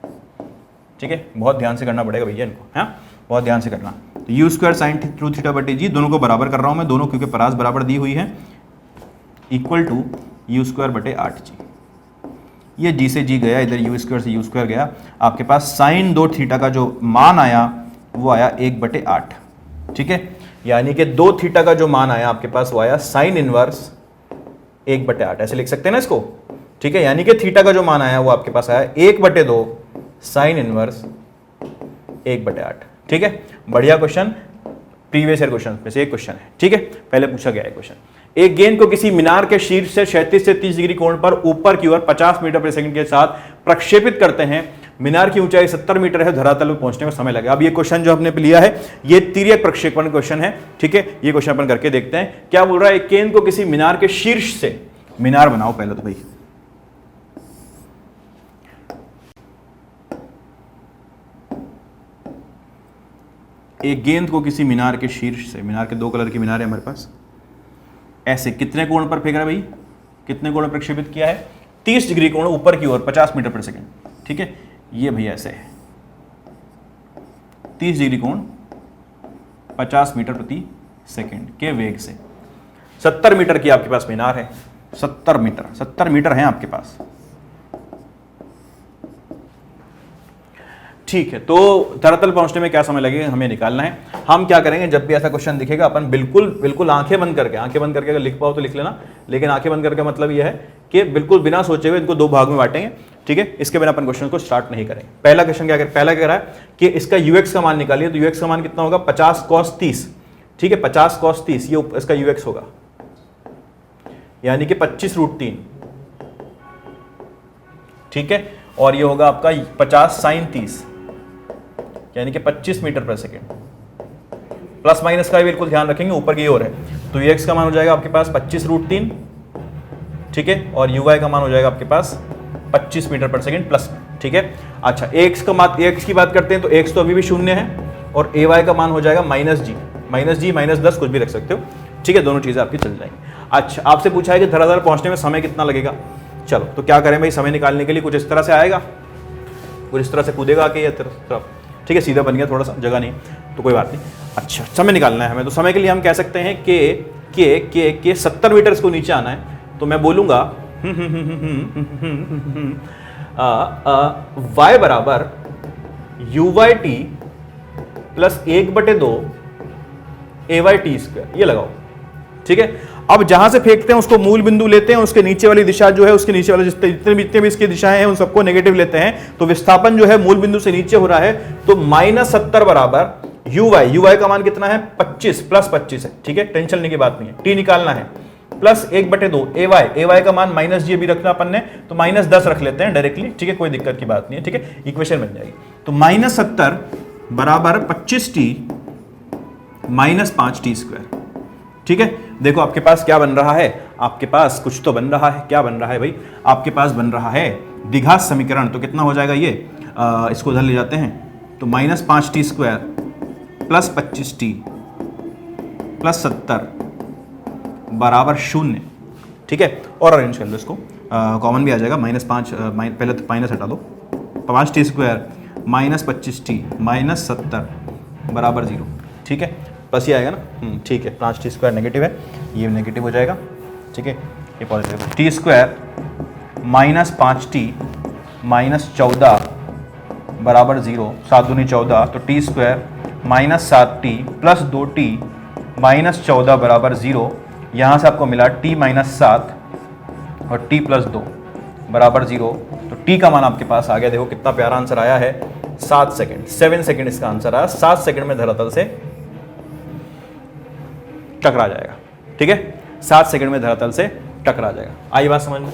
ठीक है, बहुत ध्यान से करना पड़ेगा भैया इनको, हाँ बहुत ध्यान से करना। तो यू स्क्वायर साइन 2 थीटा बटे जी, दोनों को बराबर कर रहा हूं मैं, दोनों क्योंकि परास बराबर दी हुई है, इक्वल टू यू स्क्वायर बटे 8 जी। ये जी से जी गया, इधर यू स्क्वायर से यू स्क्वायर गया, आपके पास साइन 2 थीटा का जो मान आया वो आया 1 बटे 8। ठीक है, यानी कि 2 थीटा का जो मान आया आपके पास वो आया साइन इनवर्स 1 बटे 8, ऐसे लिख सकते हैं ना इसको। ठीक है, यानी कि थीटा का जो मान आया वो आपके पास आया 1 बटे 2 साइन इनवर्स 1 बटे 8। ठीक है, बढ़िया क्वेश्चन, प्रीवियस ईयर क्वेश्चन में से एक क्वेश्चन है। ठीक है, पहले पूछा गया है क्वेश्चन। एक गेंद को किसी मीनार के शीर्ष से 36 से 30 डिग्री कोण पर ऊपर की ओर 50 मीटर प्रति सेकंड के साथ प्रक्षेपित करते हैं। मीनार की ऊंचाई 70 मीटर है, धरातल पर पहुंचने में समय लगेगा। अब ये क्वेश्चन जो हमने लिया है ये तिर्यक प्रक्षेपण क्वेश्चन है। ठीक है, ये क्वेश्चन अपन करके देखते हैं। क्या बोल रहा है, एक गेंद को किसी मीनार के शीर्ष से, मीनार बनाओ पहले तो भाई, एक गेंद को किसी मीनार के शीर्ष से, मीनार के 2 कलर की मीनार है हमारे पास, ऐसे कितने कोण पर फेंक रहा है भाई, कितने कोण पर प्रक्षेपित किया है, 30 डिग्री कोण ऊपर की ओर 50 मीटर प्रति सेकंड। ठीक है, ये भैया ऐसे है 30 डिग्री कोण 50 मीटर प्रति सेकंड के वेग से। 70 मीटर की आपके पास मीनार है, 70 मीटर है आपके पास। ठीक है, तो धरातल पहुंचने में क्या समय लगेगा हमें निकालना है। हम क्या करेंगे, जब भी ऐसा क्वेश्चन दिखेगा अपन बिल्कुल आंखें बंद करके अगर लिख पाओ तो लिख लेना, लेकिन आंखें बंद करके मतलब यह है कि बिल्कुल बिना सोचे हुए इनको 2 भाग में बांटेंगे। ठीक है, इसके बिना अपन क्वेश्चन को स्टार्ट नहीं करेंगे। पहला क्वेश्चन क्या कह रहा है कि इसका यूएक्स का मान निकालिए, तो यूएक्स का मान कितना होगा, 50 cos 30। ठीक है, 50 cos 30 ये इसका यूएक्स होगा, यानी कि 25√3। ठीक है, और ये होगा आपका 50 sin 30 यानी कि 25 मीटर प्रति सेकंड। प्लस माइनस का भी बिल्कुल ध्यान रखेंगे, ऊपर की ओर है, तो x का मान हो जाएगा आपके पास 25√3। ठीक है, और uy का मान हो जाएगा आपके पास 25 मीटर प्रति सेकंड प्लस। ठीक है, अच्छा x की बात करते हैं तो x तो अभी भी 0 है और ay का मान हो जाएगा -g, -10 कुछ भी रख सकते हो। ठीक है, दोनों चीजें आपकी चल जाएंगी। अच्छा, आपसे पूछा है कि धरातल पहुंचने में समय कितना लगेगा। चलो तो क्या करें भाई, समय निकालने के लिए कुछ इस तरह से आएगा, कुछ इस तरह से कूदेगा कि ये तरफ। ठीक है, सीधा बन गया, थोड़ा सा जगह नहीं तो कोई बात नहीं। अच्छा, समय निकालना है हमें, तो समय के लिए हम कह सकते हैं के 70 मीटर को नीचे आना है, तो मैं बोलूंगा y बराबर U Y T plus 1/2 A Y T square, ये लगाओ। ठीक है, अब जहां से फेंकते हैं उसको मूल बिंदु लेते हैं, उसके नीचे वाली दिशा जो है, उसके नीचे वाले जितने भी इसकी दिशाएं हैं उन सबको नेगेटिव लेते हैं, तो विस्थापन जो है मूल बिंदु से नीचे हो रहा है, तो -70 बराबर यू वाई का मान कितना है 25 प्लस 25 है। ठीक है, टेंशन लेने की बात नहीं है, टी निकालना है, प्लस 1/2 ए वाई का मान -g भी रखना अपन ने, तो -10 रख लेते हैं डायरेक्टली। ठीक है, कोई दिक्कत की बात नहीं है। ठीक है, इक्वेशन बन जाएगी, तो -70 बराबर 25t -5t स्क्वायर। ठीक है, देखो आपके पास क्या बन रहा है, आपके पास कुछ तो बन रहा है। क्या बन रहा है भाई, आपके पास बन रहा है द्विघात समीकरण। तो कितना हो जाएगा ये, इसको उधर ले जाते हैं, तो -5t square plus 25t plus 70 बराबर 0। ठीक है, और अरेंज कर लो इसको, कॉमन भी आ जाएगा, -5 पहले तो माइनस हटा दो, 5t स्क्वायर -25t -70 बराबर 0। ठीक है, बस ये आएगा ना। ठीक है, 5t स्क्वायर नेगेटिव है, ये नेगेटिव हो जाएगा। ठीक है, ये पॉजिटिव, टी स्क्वायर -5t -14 बराबर 0, 7 दूनी 14, तो T square -7t plus 2t -14 बराबर 0। यहाँ से आपको मिला t -7 और t प्लस 2 बराबर 0, तो t का मान आपके पास आ गया। देखो कितना प्यारा आंसर आया है, 7 सेकंड, 7 सेकंड इसका आंसर आया। 7 सेकंड में धरातल से टकरा जाएगा। ठीक है, 7 सेकंड में धरातल से टकरा जाएगा। आई बात समझ में?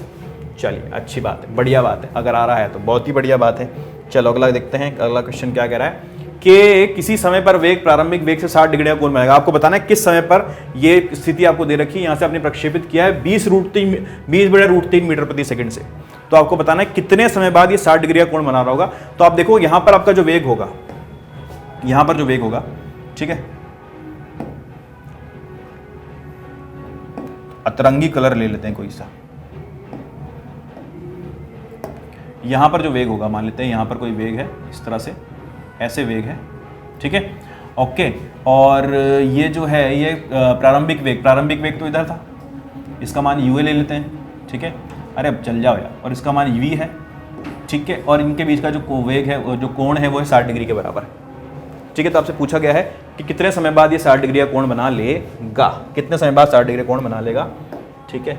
चलिए, अच्छी बात है, बढ़िया बात है, अगर आ रहा है तो बहुत ही बढ़िया बात है। चलो अगला देखते हैं, अगला क्वेश्चन क्या कह रहा है कि किसी समय पर वेग प्रारंभिक वेग से 60 डिग्री का कोण बनाएगा। आपको बताना है किस समय पर ये स्थिति आपको दे रखी है, यहाँ से आपने प्रक्षेपित किया है 20/√3 मीटर प्रति सेकंड से, तो आपको बताना है कितने समय बाद ये 60 डिग्री का कोण बना रहा होगा। तो आप देखो यहाँ पर आपका जो वेग होगा, यहाँ पर जो वेग होगा, ठीक है, अतरंगी कलर ले लेते हैं कोई सा, यहां पर जो वेग होगा, मान लेते हैं यहां पर कोई वेग है, इस तरह से ऐसे वेग है। ठीक है, ओके, और ये जो है ये प्रारंभिक वेग तो इधर था, इसका मान यूए ले लेते हैं। ठीक है, अरे अब चल जाओ यार, और इसका मान वी है। ठीक है, और इनके बीच का जो वेग है, जो कोण है, वो है 60 डिग्री के बराबर है। ठीक है, तो आपसे पूछा गया है कि कितने समय बाद ये 60 डिग्री का कोण बना लेगा, कितने समय बाद 60 डिग्री कोण बना लेगा। ठीक है,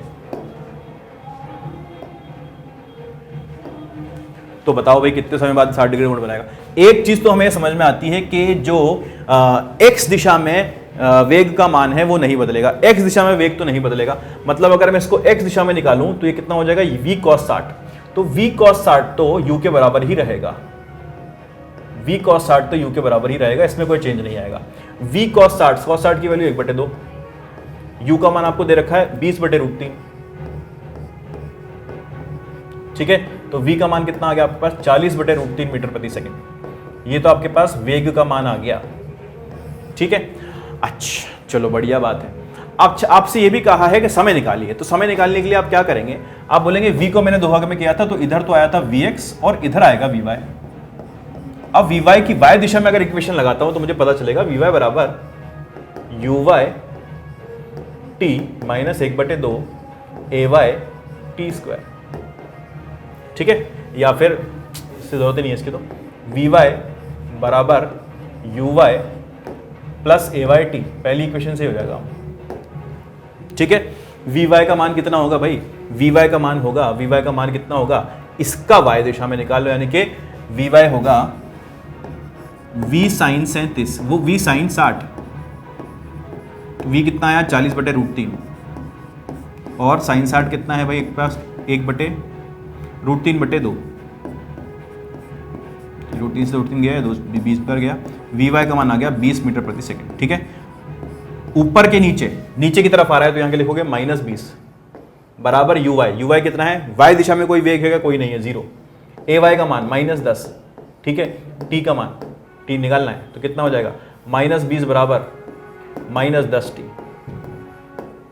तो बताओ भाई कितने समय बाद 60 डिग्री कोण बनाएगा। एक चीज तो हमें समझ में आती है कि जो एक्स दिशा में वेग का मान है वो नहीं बदलेगा, एक्स दिशा में वेग तो नहीं बदलेगा। मतलब अगर मैं इसको एक्स दिशा में निकालूं तो ये कितना हो जाएगा, v cos 60, तो v cos 60 तो u के बराबर ही रहेगा, v cos 60 तो u के बराबर ही रहेगा, इसमें कोई चेंज नहीं आएगा। v cos 60 की वैल्यू 1/2, u का मान आपको दे रखा है 20/√3। ठीक है, तो v का मान कितना आ गया आपके पास, 40/√3 मीटर प्रति सेकंड। ये तो आपके पास वेग का मान आ गया। ठीक है, अच्छा चलो बढ़िया बात है। अब आपसे ये भी कहा है कि समय निकालिए, तो समय निकालने के लिए आप क्या करेंगे, आप बोलेंगे v को मैंने दो भाग में किया था, तो इधर तो आया था vx और इधर आएगा vy। अब vy की y दिशा में अगर इक्वेशन लगाता हूं तो मुझे पता चलेगा vy बराबर uy t -1/2 ay t square. ठीक है, या फिर इससे जरूरत नहीं है इसकी, तो vy बराबर uy प्लस ay t, पहली इक्वेशन से हो जाएगा। ठीक है, vy का मान कितना होगा भाई, vy का मान होगा, vy का मान कितना होगा, इसका y दिशा में निकाल लो, यानी कि vy होगा v sin 37, वो v sin 60, v कितना आया 40/√3, और sin 60 कितना है भाई एक पास 1/√3/2, √3 से √3 गया है, 20 पर गया, vy का मान आ गया 20 मीटर प्रति सेकंड। ठीक है, ऊपर के नीचे की तरफ आ रहा है, तो यहाँ के लिखोगे -20 बराबर uy कितना है, y दिशा में कोई वेग है कोई नहीं है, 0। ay का मान -10। ठीक है, t का मान, t निकालना है, तो कितना हो जाएगा, -20 बराबर -10t।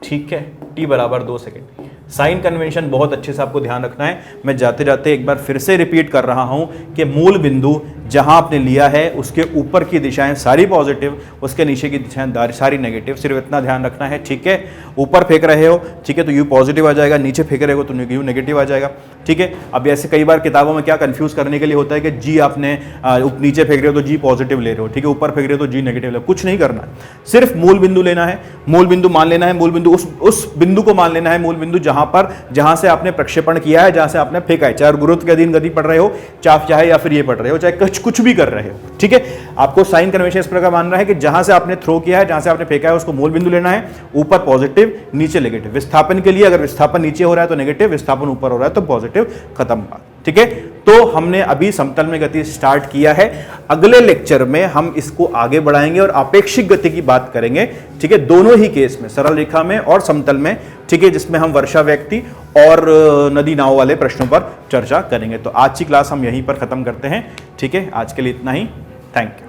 ठीक है, t बराबर 2 सेकेंड। साइन कन्वेंशन बहुत अच्छे से आपको ध्यान रखना है। मैं जाते जाते एक बार फिर से रिपीट कर रहा हूं कि मूल बिंदु जहां आपने लिया है उसके ऊपर की दिशाएं सारी पॉजिटिव, उसके नीचे की दिशाएं सारी नेगेटिव, सिर्फ इतना ध्यान रखना है, ठीक है। ऊपर फेंक रहे हो, ठीक है, तो यू पॉजिटिव आ जाएगा, नीचे फेंक रहे हो तो यू नेगेटिव आ जाएगा, ठीक है। अब ऐसे कई बार किताबों में क्या कंफ्यूज करने के लिए होता है कि जी आपने नीचे फेंक रहे हो तो जी पॉजिटिव ले रहे हो, ठीक है, ऊपर फेंक रहे हो तो जी नेगेटिव ले रहे हो। कुछ नहीं करना, सिर्फ मूल बिंदु लेना है, मूल बिंदु मान लेना है, मूल बिंदु उस बिंदु को मान लेना है, मूल बिंदु जहां से आपने प्रक्षेपण किया है, जहां से आपने फेंका है, चाहे गुरुत्व के अधीन गति पढ़ रहे हो, चाहे या फिर ये पढ़ रहे हो, चाहे कुछ भी कर रहे हो, ठीक है। आपको साइन कन्वेंशन इस प्रकार मानना है कि जहां से आपने थ्रो किया है, जहां से आपने फेंका है, उसको मूल बिंदु लेना है, ऊपर पॉजिटिव नीचे नेगेटिव। विस्थापन के लिए अगर विस्थापन नीचे हो रहा है तो नेगेटिव, विस्थापन ऊपर हो रहा है तो पॉजिटिव, खत्म बात, ठीक है। तो हमने अभी समतल में गति स्टार्ट किया है, अगले लेक्चर में हम इसको आगे बढ़ाएंगे और आपेक्षिक गति की बात करेंगे, ठीक है, दोनों ही केस में, सरल रेखा में और समतल में, ठीक है, जिसमें हम वर्षा व्यक्ति और नदी नाव वाले प्रश्नों पर चर्चा करेंगे। तो आज की क्लास हम यहीं पर खत्म करते हैं, ठीक है, आज के लिए इतना ही, थैंक यू।